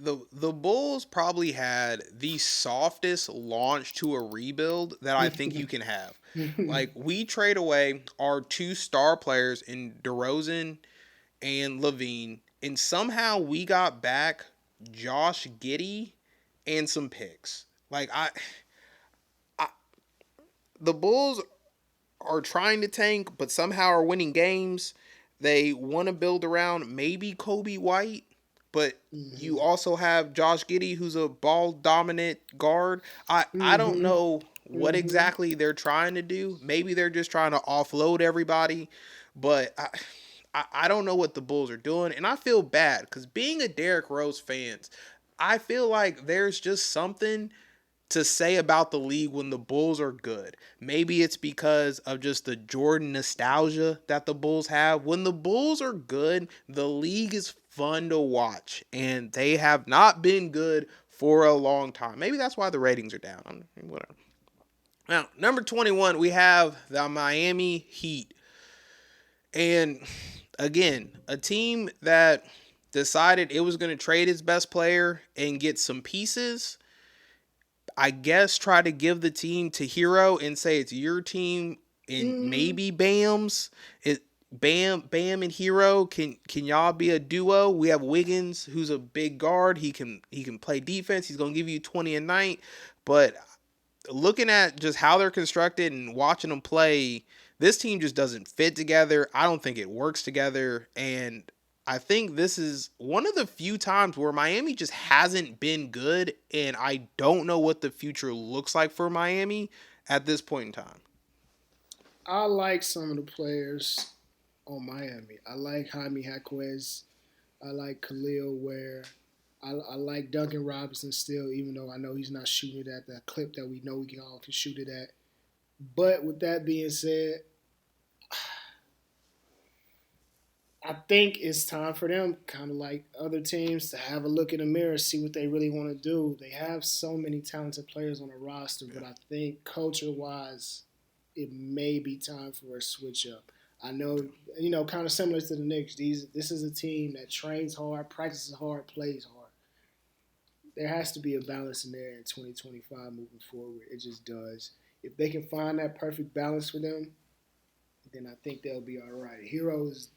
The Bulls probably had the softest launch to a rebuild that I think you can have. Like, we trade away our two star players in DeRozan and Levine, and somehow we got back Josh Giddey and some picks. Like, the Bulls are trying to tank, but somehow are winning games. They want to build around maybe Kobe White, but you Mm-hmm. also have Josh Giddey, who's a ball dominant guard. I don't Mm-hmm. know what Mm-hmm. exactly they're trying to do. Maybe they're just trying to offload everybody, but I don't know what the Bulls are doing, and I feel bad because being a Derrick Rose fans, I feel like there's just something to say about the league when the Bulls are good. Maybe it's because of just the Jordan nostalgia that the Bulls have. When the Bulls are good, the league is fun to watch, and they have not been good for a long time. Maybe that's why the ratings are down. Whatever. Now, number 21, we have the Miami Heat. And again, a team that decided it was going to trade its best player and get some pieces. I guess try to give the team to Hero and say it's your team and Mm-hmm. maybe Bam's. It Bam and Hero can y'all be a duo? We have Wiggins who's a big guard. He can play defense. He's gonna give you 20 a night. But looking at just how they're constructed and watching them play, this team just doesn't fit together. I don't think it works together. And I think this is one of the few times where Miami just hasn't been good. And I don't know what the future looks like for Miami at this point in time. I like some of the players on Miami. I like Jaime Jaquez. I like Khalil Ware. I like Duncan Robinson still, even though I know he's not shooting it at that clip that we know we can all can shoot it at. But with that being said, I think it's time for them, kind of like other teams, to have a look in the mirror, see what they really want to do. They have so many talented players on the roster, but I think culture wise, it may be time for a switch up. I know, kind of similar to the Knicks. This is a team that trains hard, practices hard, plays hard. There has to be a balance in there in 2025 moving forward. It just does. If they can find that perfect balance for them, then I think they'll be all right. Hero is,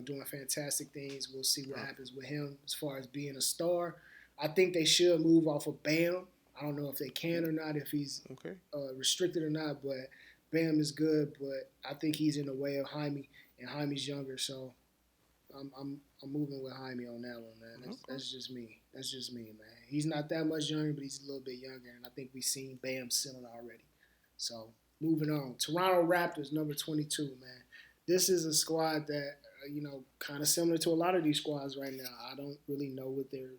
doing fantastic things. We'll see what happens with him as far as being a star. I think they should move off of Bam. I don't know if they can or not, if he's Okay. restricted or not, but Bam is good. But I think he's in the way of Jaime, and Jaime's younger, so I'm moving with Jaime on that one, man. Okay. That's just me. That's just me, man. He's not that much younger, but he's a little bit younger, and I think we've seen Bam ceiling already. So moving on, Toronto Raptors, number 22, man. This is a squad that kind of similar to a lot of these squads right now. I don't really know what their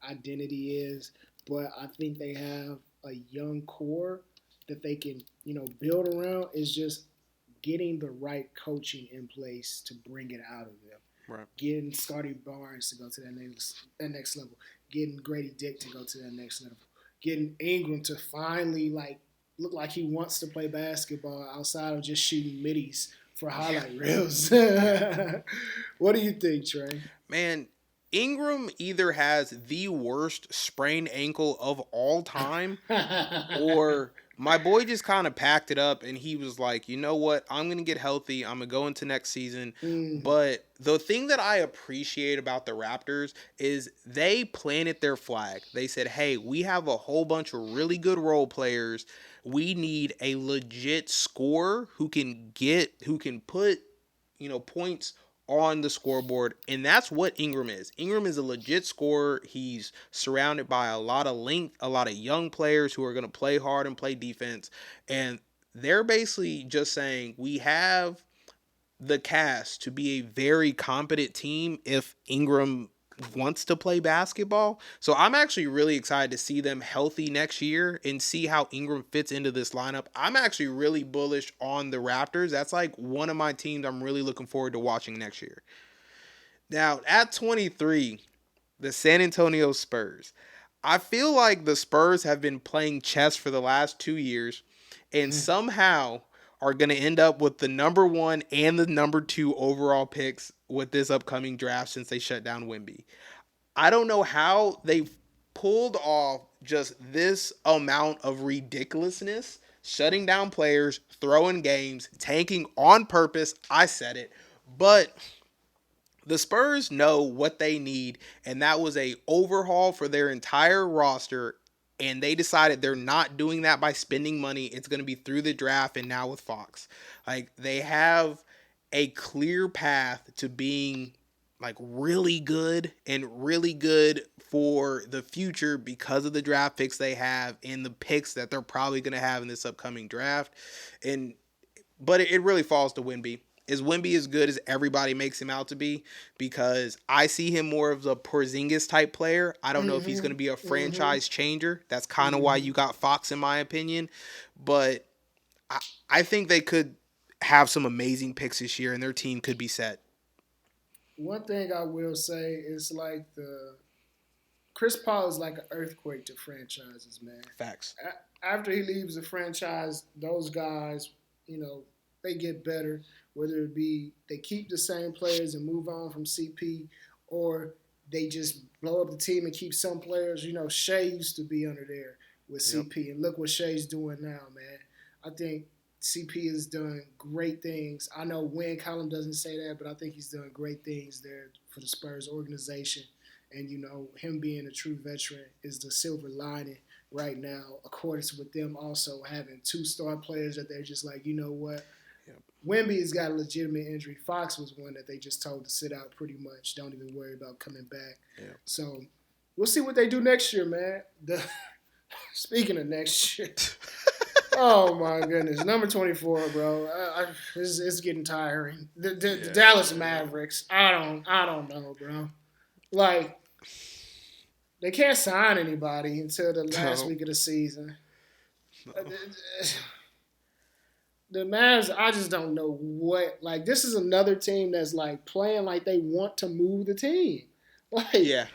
identity is, but I think they have a young core that they can build around. Is just getting the right coaching in place to bring it out of them, Right. getting Scotty Barnes to go to that next level, getting Grady Dick to go to that next level, getting Ingram to finally look like he wants to play basketball outside of just shooting middies for Yeah. highlight reels. Yeah. What do you think, Trey? Man, Ingram either has the worst sprained ankle of all time, or my boy just kind of packed it up and he was like, you know what? I'm going to get healthy. I'm going to go into next season. Mm, But the thing that I appreciate about the Raptors is they planted their flag. They said, hey, we have a whole bunch of really good role players. We need a legit scorer who can put, points on the scoreboard, and that's what Ingram is. Ingram is a legit scorer. He's surrounded by a lot of length, a lot of young players who are going to play hard and play defense, and they're basically just saying we have the cast to be a very competent team if Ingram wants to play basketball. So I'm actually really excited to see them healthy next year and see how Ingram fits into this lineup. I'm actually really bullish on the Raptors. That's like one of my teams I'm really looking forward to watching next year. Now, at 23, the San Antonio Spurs. I feel like the Spurs have been playing chess for the last 2 years and somehow are going to end up with the number one and the number two overall picks with this upcoming draft since they shut down Wemby. I don't know how they pulled off just this amount of ridiculousness, shutting down players, throwing games, tanking on purpose. I said it. But the Spurs know what they need, and that was a overhaul for their entire roster. And they decided they're not doing that by spending money. It's going to be through the draft and now with Fox. Like they have a clear path to being like really good and really good for the future because of the draft picks they have and the picks that they're probably going to have in this upcoming draft. And but it really falls to Wemby. Is Wemby as good as everybody makes him out to be? Because I see him more of a Porzingis type player. I don't know if he's going Mm-hmm. to be a Mm-hmm. franchise changer. That's kind of why Mm-hmm. you got Fox, in my opinion. But I, I think they could have some amazing picks this year, and their team could be set. One thing I will say is like the Chris Paul is like an earthquake to franchises, man. Facts. After he leaves the franchise, those guys, you know, they get better. Whether it be they keep the same players and move on from CP, or they just blow up the team and keep some players. You know, Shea used to be under there with Yep. CP, and look what Shea's doing now, man. I think CP has done great things. I know Wayne Collum doesn't say that, but I think he's done great things there for the Spurs organization. And you know, him being a true veteran is the silver lining right now, of course, with them also having two star players that they're just like, you know what? Yep. Wemby's got a legitimate injury. Fox was one that they just told to sit out pretty much. Don't even worry about coming back. Yep. So we'll see what they do next year, man. Speaking of next year, oh my goodness, number 24, bro. It's getting tiring. The Dallas Mavericks. I don't know, bro. Like they can't sign anybody until the last No. week of the season. No. The Mavs, I just don't know what. Like, this is another team that's like playing like they want to move the team. Like, Yeah.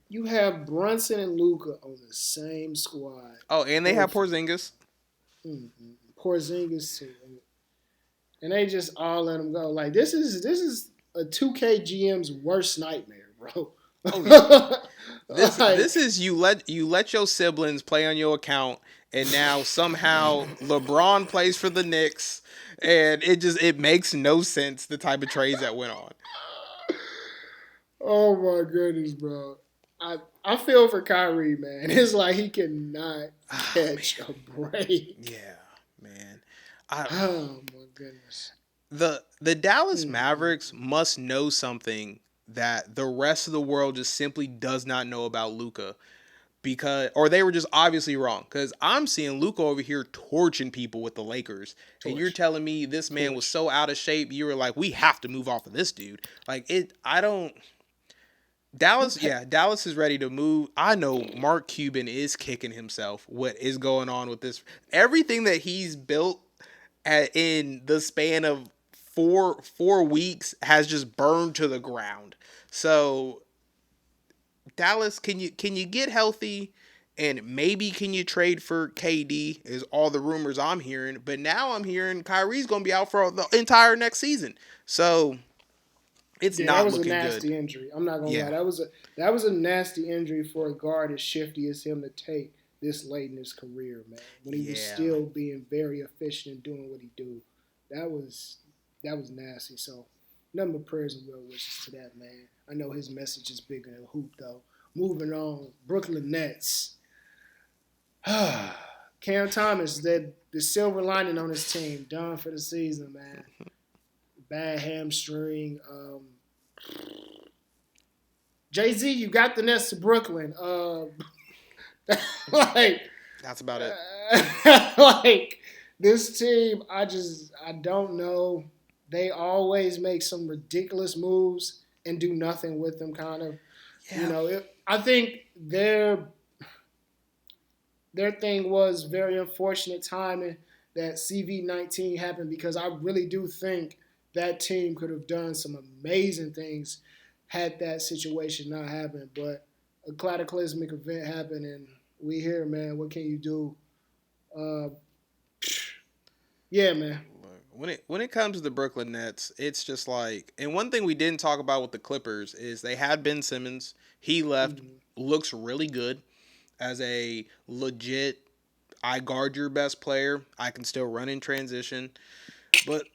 you have Brunson and Luca on the same squad. Oh, and they have Both. Porzingis. Mm-hmm. Porzingis too, and they just all let them go. Like, this is a 2K GM's worst nightmare, bro. Oh yeah. This Like, is you let your siblings play on your account, and now somehow LeBron plays for the Knicks, and it makes no sense the type of trades that went on. oh my goodness, bro. I feel for Kyrie, man. It's like he cannot Oh catch a break. yeah, man. I Oh my goodness. the Dallas Mm-mm. Mavericks must know something that the rest of the world just simply does not know about Luca, because or they were just obviously wrong, because I'm seeing Luca over here torching people with the Lakers, and you're Torch. telling me this man was Torch. so out of shape you were like, we have to move off of this dude. Like it I don't Who Dallas, pa- yeah, Dallas is ready to move. I know Mark Cuban is kicking himself. What is going on with this? Everything that he's built in the span of four weeks has just burned to the ground. So Dallas, can you get healthy, and maybe can you trade for KD? Is all the rumors I'm hearing. But now I'm hearing Kyrie's going to be out for the entire next season. So it's Yeah, that not was a looking good. nasty injury. I'm not gonna lie. Yeah, That was a nasty injury for a guard as shifty as him to take this late in his career, man. When he was yeah. still being very efficient and doing what he do. That was that was nasty. So nothing but prayers and well wishes to that man. I know his message is bigger than hoop though. Moving on, Brooklyn Nets. Cam Thomas, the silver lining on his team, done for the season, man. Bad hamstring. Jay Z, you got the Nets to Brooklyn. Like, That's about it. like this team, I don't know. They always make some ridiculous moves and do nothing with them. Kind of, you Yeah. know. I think their thing was very unfortunate timing that CV-19 happened, because I really do think that team could have done some amazing things had that situation not happened. But a cataclysmic event happened, and we here, man. What can you do? Uh, yeah, man. When it comes to the Brooklyn Nets, it's just like, and one thing we didn't talk about with the Clippers is they had Ben Simmons. He left, Mhm. looks really good as a legit. I guard your best player. I can still run in transition, but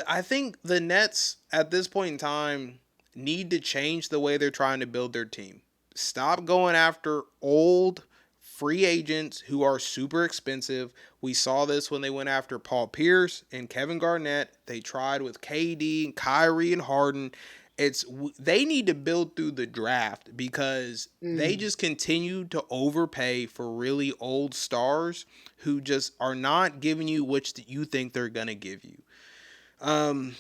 I think the Nets at this point in time need to change the way they're trying to build their team. Stop going after old free agents who are super expensive. We saw this when they went after Paul Pierce and Kevin Garnett. They tried with KD and Kyrie and Harden, they need to build through the draft because they Mm. just continue to overpay for really old stars who just are not giving you what you think they're gonna give you. Um,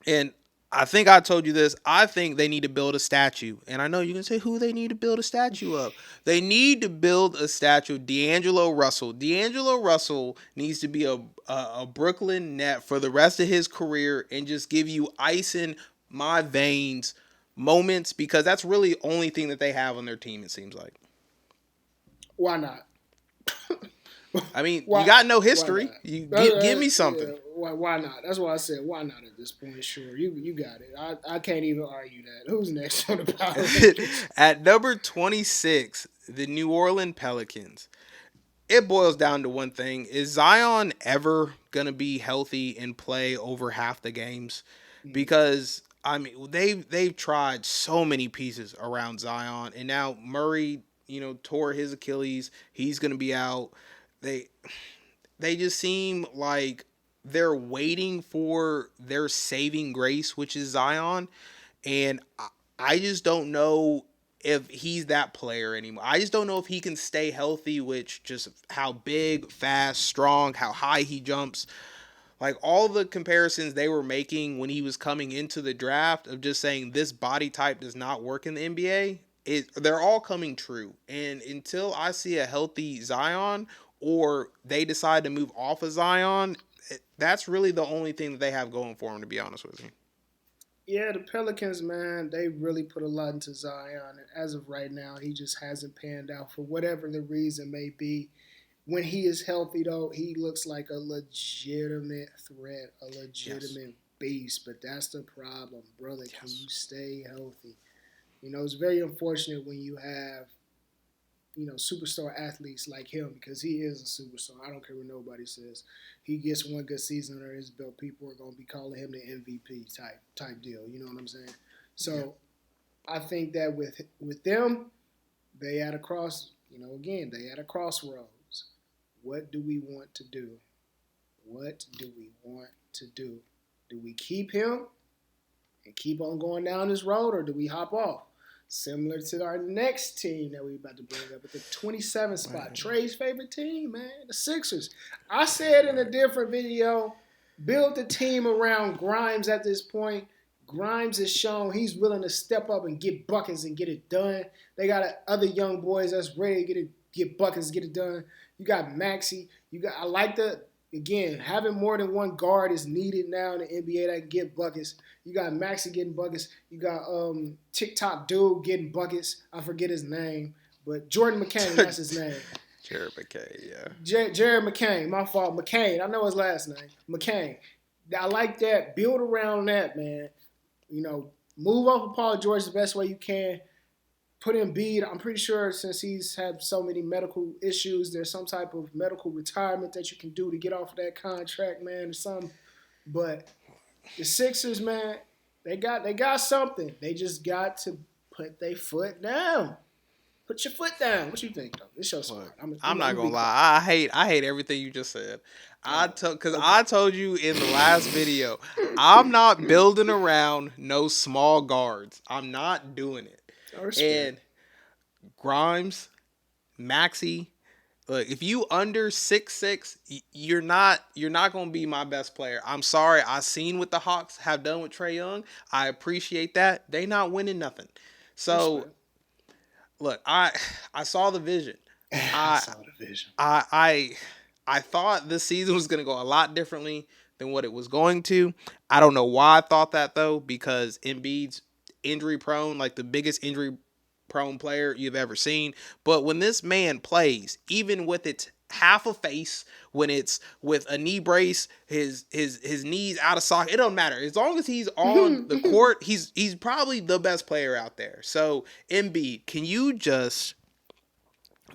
and I think I told you this. I think they need to build a statue. And I know you can say who they need to build a statue of. They need to build a statue of D'Angelo Russell. D'Angelo Russell needs to be a Brooklyn net for the rest of his career and just give you ice in my veins moments because that's really the only thing that they have on their team, it seems like. Why not? I mean, you Why? got no Why history. not? You give me Yeah. something. Why not? That's why I said why not at this point. Sure, you got it. I can't even argue that. Who's next on the power rankings? At number 26, the New Orleans Pelicans. It boils down to one thing. Is Zion ever going to be healthy and play over half the games? Because I mean, they've tried so many pieces around Zion and now Murray, tore his Achilles. He's going to be out. They they just seem like they're waiting for their saving grace, which is Zion, and I just don't know if he's that player anymore. I just don't know if he can stay healthy, which just how big, fast, strong, how high he jumps. Like all the comparisons they were making when he was coming into the draft of just saying this body type does not work in the NBA, they're all coming true. And until I see a healthy Zion or they decide to move off of Zion, that's really the only thing that they have going for them, to be honest with you. Yeah, the Pelicans, man, they really put a lot into Zion. And as of right now, he just hasn't panned out for whatever the reason may be. When he is healthy, though, he looks like a legitimate threat, a Yes. legitimate beast. But that's the problem, brother. Can Yes. you stay healthy? It's very unfortunate when you have superstar athletes like him because he is a superstar. I don't care what nobody says. He gets one good season under his belt, people are gonna be calling him the MVP type deal. You know what I'm saying? Yeah. So I think that with them, they at a cross. Again, they at a crossroads. What do we want to do? What do we want to do? Do we keep him and keep on going down this road, or do we hop off? Similar to our next team that we about to bring up at the 27th spot, Right. Trey's favorite team, man, the Sixers. I said in a different video, build the team around Grimes at this point. Grimes has shown he's willing to step up and get buckets and get it done. They got other young boys that's ready to get buckets, get it done. You got Maxey. I like the again having more than one guard is needed now in the NBA that can get buckets. You got Maxey getting buckets. You got TikTok dude getting buckets. I forget his name, but Jordan McCain, that's his name. Jared McKay, yeah. Jared McCain, my fault. McCain, I know his last name. McCain. I like that. Build around that, man. Move off of Paul George the best way you can. Put in Embiid. I'm pretty sure since he's had so many medical issues, there's some type of medical retirement that you can do to get off of that contract, man, or something. But the Sixers, man, they got something. They just got to put their foot down. Put your foot down. What you think, though? It's your spot. I'm not gonna lie. I hate everything you just said. I told you in the last video, I'm not building around no small guards. I'm not doing it. And Grimes, Maxey, look, if you under 6'6", you're not gonna be my best player. I'm sorry. I seen what the Hawks have done with Trae Young. I appreciate that. They not winning nothing. So look, I saw the vision. I saw the vision. I thought this season was gonna go a lot differently than what it was going to. I don't know why I thought that though, because Embiid's injury prone, like the biggest injury prone player you've ever seen. But when this man plays, even with its half a face, when it's with a knee brace, his knees out of socket, it don't matter. As long as he's on the court, he's probably the best player out there. So Embiid, can you just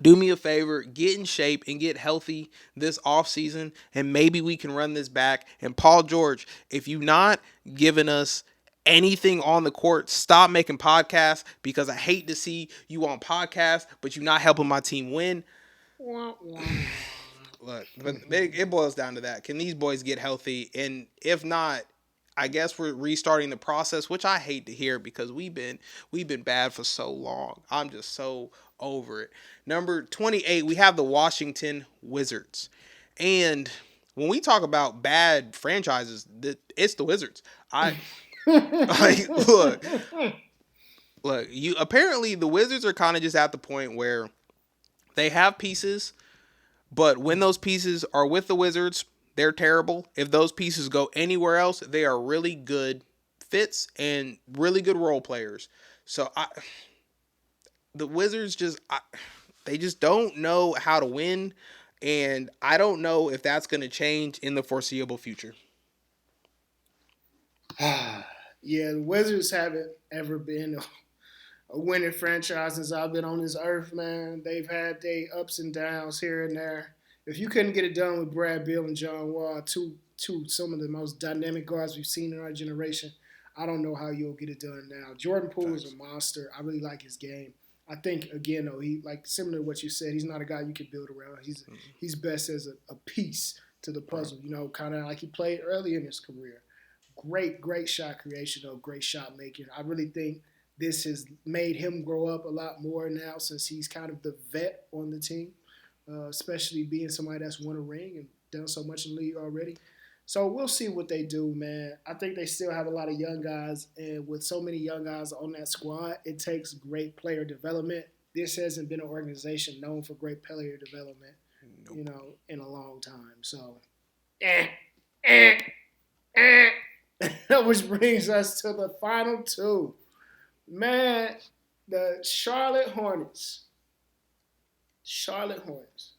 do me a favor, get in shape and get healthy this offseason, and maybe we can run this back. And Paul George, if you not giving us anything on the court, stop making podcasts, because I hate to see you on podcasts, but you're not helping my team win. Look, but it boils down to that. Can these boys get healthy? And if not, I guess we're restarting the process, which I hate to hear because we've been bad for so long. I'm just so over it. Number 28, we have the Washington Wizards. And when we talk about bad franchises, it's the Wizards. I like look, you apparently the Wizards are kind of just at the point where they have pieces, but when those pieces are with the Wizards, they're terrible. If those pieces go anywhere else, they are really good fits and really good role players. So the Wizards they just don't know how to win, and I don't know if that's going to change in the foreseeable future. Yeah, the Wizards haven't ever been a winning franchise since I've been on this earth, man. They've had their ups and downs here and there. If you couldn't get it done with Brad Beal and John Wall, two some of the most dynamic guards we've seen in our generation, I don't know how you'll get it done now. Jordan Poole is a monster. I really like his game. I think again though, he like similar to what you said, he's not a guy you can build around. He's best as a piece to the puzzle, you know, kind of like he played early in his career. Great shot creation though, great shot making. I really think this has made him grow up a lot more now since he's kind of the vet on the team, especially being somebody that's won a ring and done so much in the league already. So we'll see what they do, man. I think they still have a lot of young guys, and with so many young guys on that squad, it takes great player development. This hasn't been an organization known for great player development, Nope. you know, in a long time. So, eh, eh, eh. Which brings us to the final two. Man, the Charlotte Hornets. Charlotte Hornets.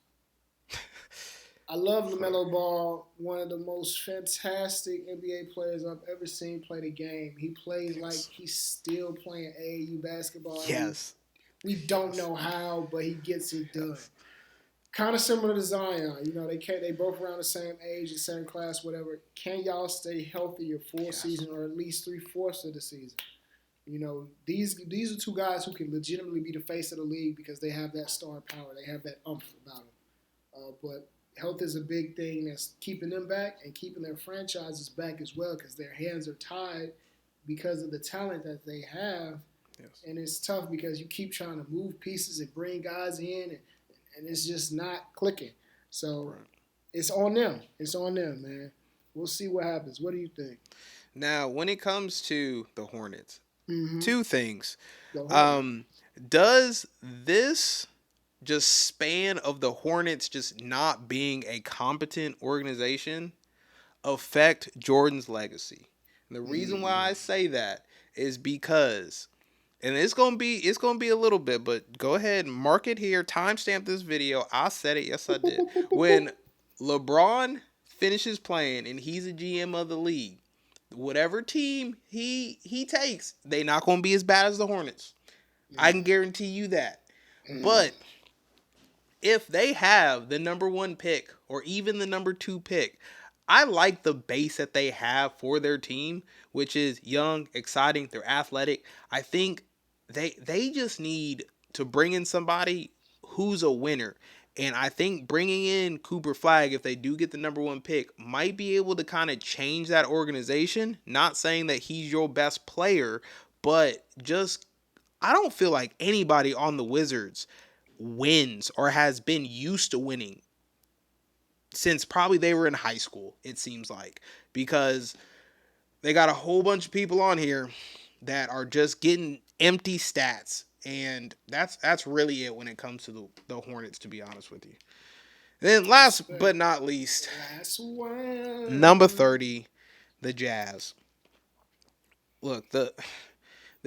I love LaMelo Ball, one of the most fantastic NBA players I've ever seen play the game. He plays like he's still playing AAU basketball. Yes. We don't know how, but he gets it done. Kind of similar to Zion. You know, they both around the same age, the same class, whatever. Can y'all stay healthy a full season or at least 3/4 of the season? You know, these are two guys who can legitimately be the face of the league because they have that star power. They have that umph about them. But health is a big thing that's keeping them back and keeping their franchises back as well because their hands are tied because of the talent that they have. Yes. And it's tough because you keep trying to move pieces and bring guys in, and it's just not clicking. So It's on them. It's on them, man. We'll see what happens. What do you think? Now, when it comes to the Hornets, Mm-hmm. two things. Does this just span of the Hornets just not being a competent organization affect Jordan's legacy? And the reason why I say that is because, and it's gonna be a little bit, but go ahead and mark it here. Timestamp this video. I said it. Yes, I did. When LeBron finishes playing and he's a GM of the league, whatever team he takes, they not gonna be as bad as the Hornets. I can guarantee you that. But if they have the number 1 pick or even the number 2 pick, I like the base that they have for their team, which is young, exciting, they're athletic. I think they just need to bring in somebody who's a winner. And I think bringing in Cooper Flag, if they do get the number 1 pick, might be able to kind of change that organization. Not saying that he's your best player, but just I don't feel like anybody on the Wizards wins or has been used to winning since probably they were in high school, it seems like, because they got a whole bunch of people on here that are just getting empty stats, and that's really it when it comes to the Hornets, to be honest with you. And then last but not least, number 30, the Jazz. Look, the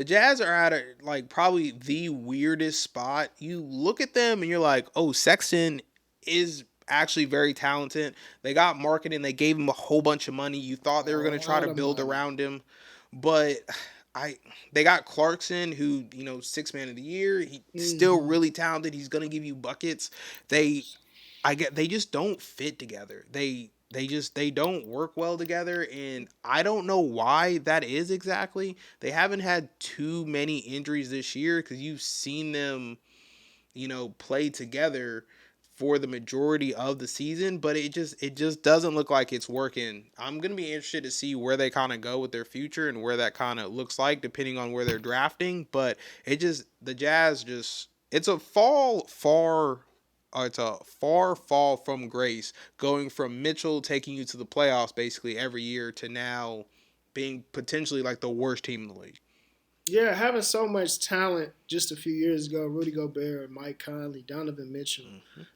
Jazz are at like probably the weirdest spot. You look at them and you're like, oh, Sexton is actually very talented. They got marketing. They gave him a whole bunch of money. You thought they were going to try to build around him. But they got Clarkson, who, you know, 6th man of the year. He's still really talented. He's going to give you buckets. They just don't fit together. They don't work well together, and I don't know why that is exactly. They haven't had too many injuries this year because you've seen them, you know, play together for the majority of the season, but it just doesn't look like it's working. I'm gonna be interested to see where they kind of go with their future and where that kind of looks like, depending on where they're drafting. But the Jazz it's a it's a far fall from grace, going from Mitchell taking you to the playoffs basically every year to now being potentially like the worst team in the league. Yeah, having so much talent just a few years ago, Rudy Gobert, Mike Conley, Donovan Mitchell,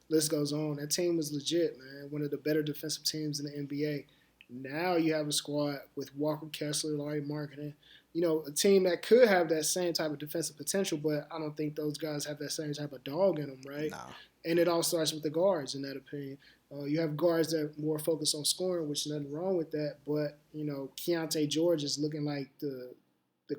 list goes on. That team was legit, man. One of the better defensive teams in the NBA. Now you have a squad with Walker Kessler, Larry Marketing, a team that could have that same type of defensive potential, but I don't think those guys have that same type of dog in them, right? Nah. And it all starts with the guards, in that opinion. You have guards that are more focused on scoring, which is nothing wrong with that, but, Keontae George is looking like the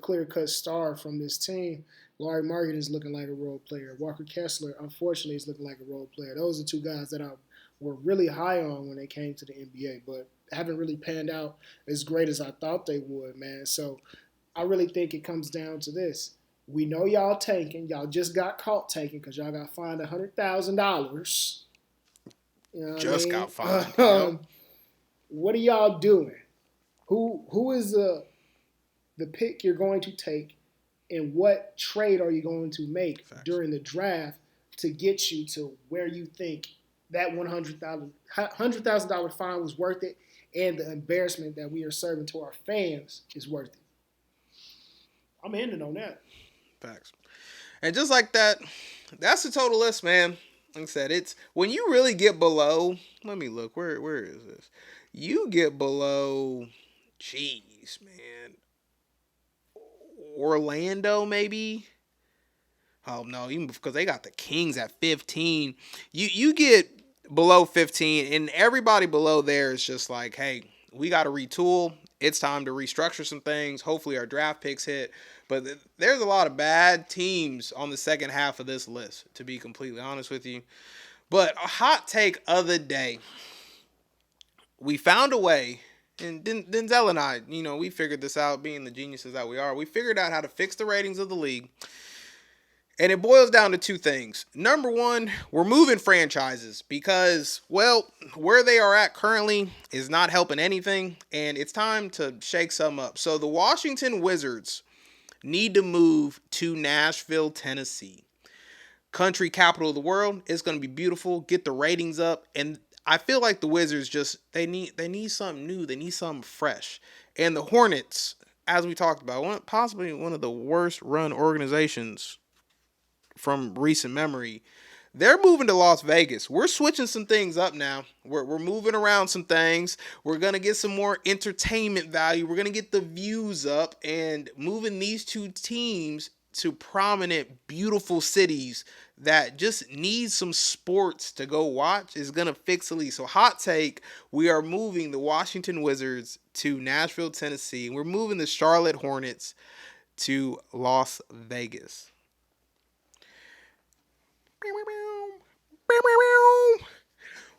clear-cut star from this team. Larry Market is looking like a role player. Walker Kessler, unfortunately, is looking like a role player. Those are two guys that I were really high on when they came to the NBA, but haven't really panned out as great as I thought they would, man. So I really think it comes down to this. We know y'all tanking. Y'all just got caught tanking because y'all got fined $100,000. Just got fined. What are y'all doing? Who is the pick you're going to take, and what trade are you going to make during the draft to get you to where you think that $100,000 fine was worth it, and the embarrassment that we are serving to our fans is worth it? I'm ending on that. Facts. And just like that, that's the total list, man. Like I said, it's when you really get below. Let me look. Where is this? You get below. Jeez, man. Orlando, maybe. Oh no, even because they got the Kings at 15. You get below 15, and everybody below there is just like, hey, we got to retool. It's time to restructure some things. Hopefully our draft picks hit. But there's a lot of bad teams on the second half of this list, to be completely honest with you. But a hot take of the day. We found a way, and Denzel and I, we figured this out, being the geniuses that we are. We figured out how to fix the ratings of the league. And it boils down to two things. Number one, we're moving franchises because, well, where they are at currently is not helping anything, and it's time to shake some up. So the Washington Wizards need to move to Nashville, Tennessee. Country capital of the world. It's going to be beautiful. Get the ratings up. And I feel like the Wizards they need something new. They need something fresh. And the Hornets, as we talked about, possibly one of the worst run organizations from recent memory, they're moving to Las Vegas. We're switching some things up now. We're moving around some things. We're going to get some more entertainment value. We're going to get the views up, and moving these two teams to prominent, beautiful cities that just need some sports to go watch is going to fix the league. So hot take, we are moving the Washington Wizards to Nashville, Tennessee. We're moving the Charlotte Hornets to Las Vegas.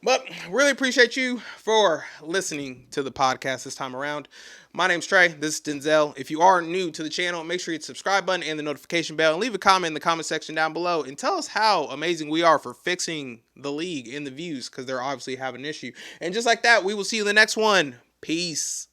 But really appreciate you for listening to the podcast this time around. My name's Trey. This is Denzel. If you are new to the channel, make sure you hit the subscribe button and the notification bell, and leave a comment in the comment section down below and tell us how amazing we are for fixing the league and the views, because they're obviously having an issue. And just like that, we will see you in the next one. Peace.